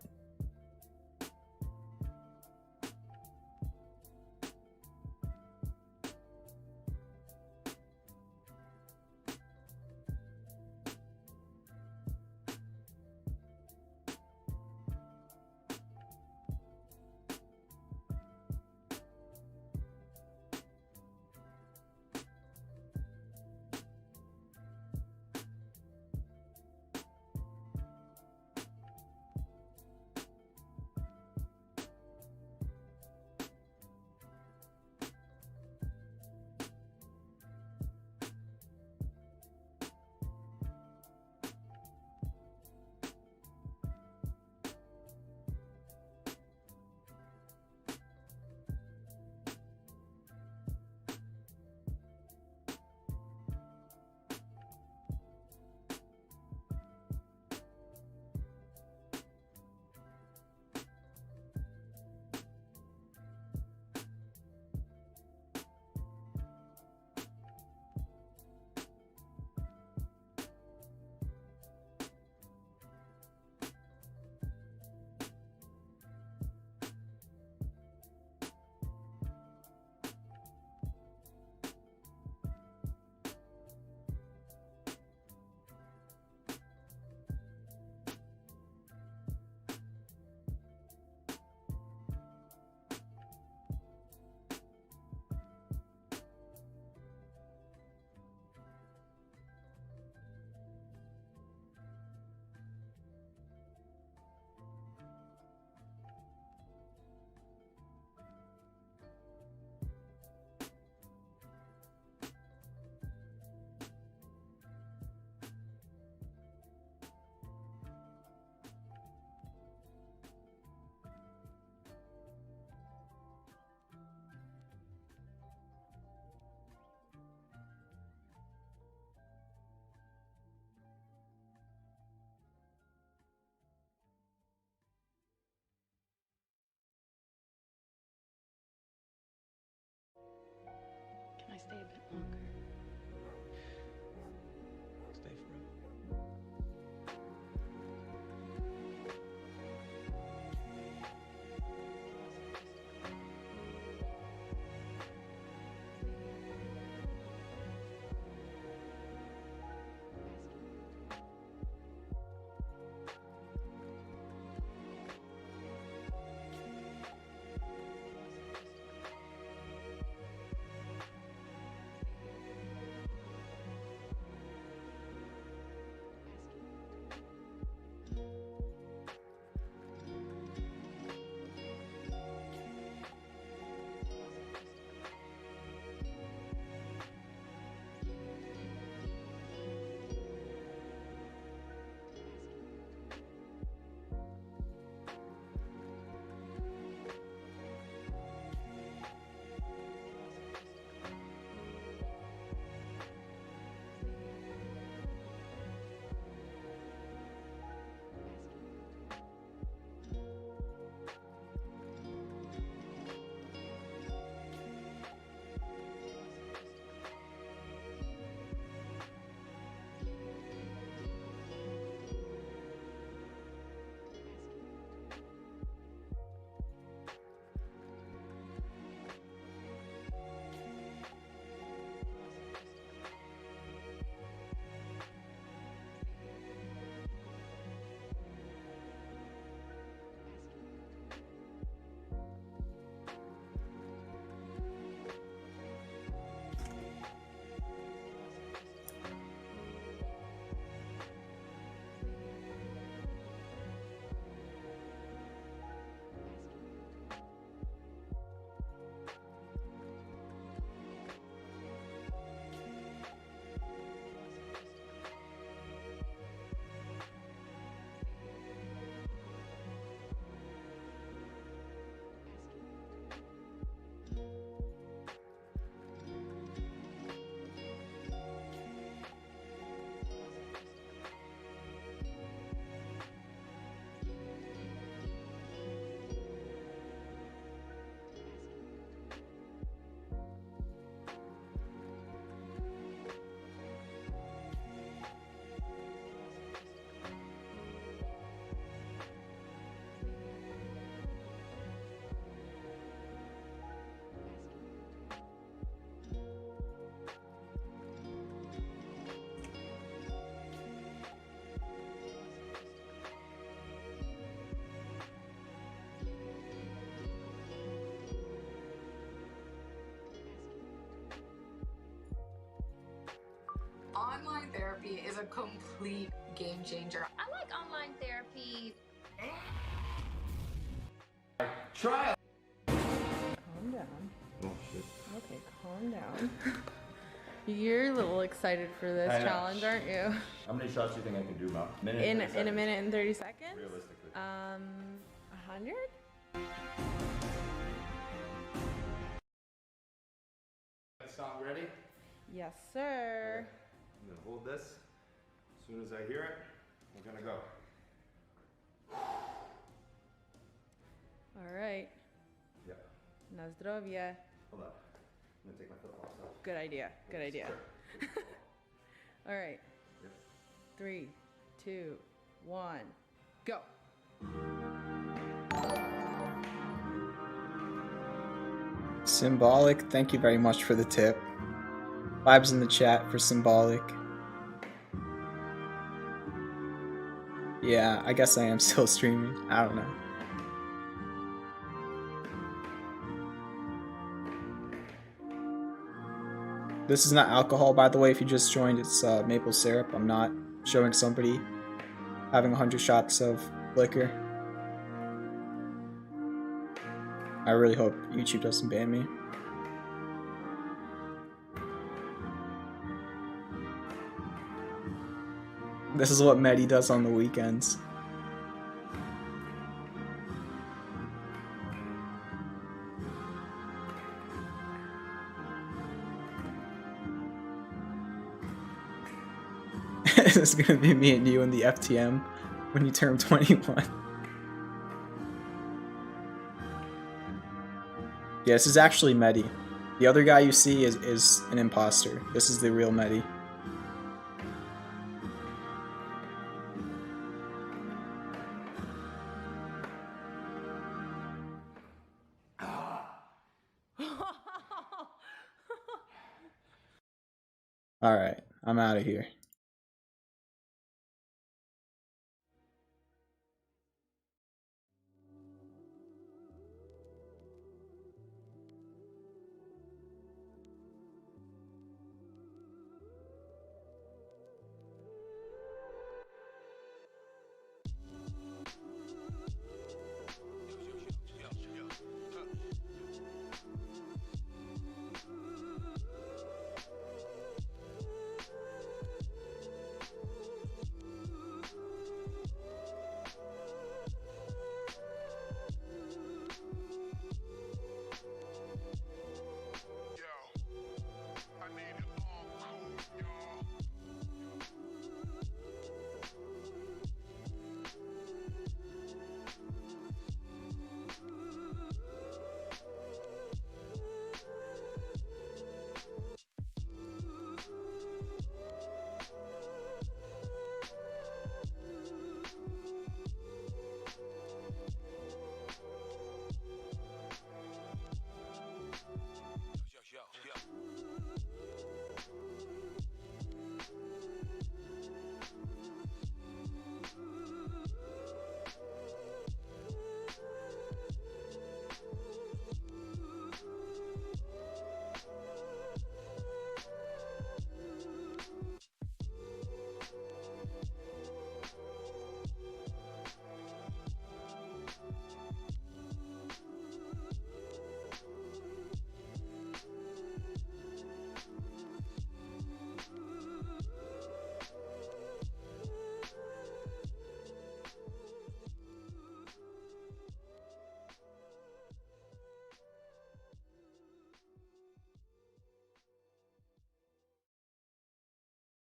Stay for it. Online therapy is a complete game changer. I like online therapy. Try. Calm down. Oh shit. Okay, calm down. You're a little excited for this I know. challenge, aren't you? How many shots do you think I can do, Mel? In a minute and 30 seconds? Realistically. 100? Song ready? Yes, sir. I'm gonna hold this. As soon as I hear it, we're gonna go. All right. Yeah. Na zdrowie. Hold on. I'm gonna take my flip flops off. Good idea. Good idea. Sure. All right. Yep. 3, 2, 1, go. Symbolic, thank you very much for the tip. Vibes in the chat for Symbolic. Yeah, I guess I am still streaming. I don't know. This is not alcohol, by the way, if you just joined. It's maple syrup. I'm not showing somebody having 100 shots of liquor. I really hope YouTube doesn't ban me. This is what Mehdi does on the weekends. This is gonna be me and you in the FTM when you turn 21. Yeah, this is actually Mehdi. The other guy you see is an imposter. This is the real Mehdi. All right, I'm out of here.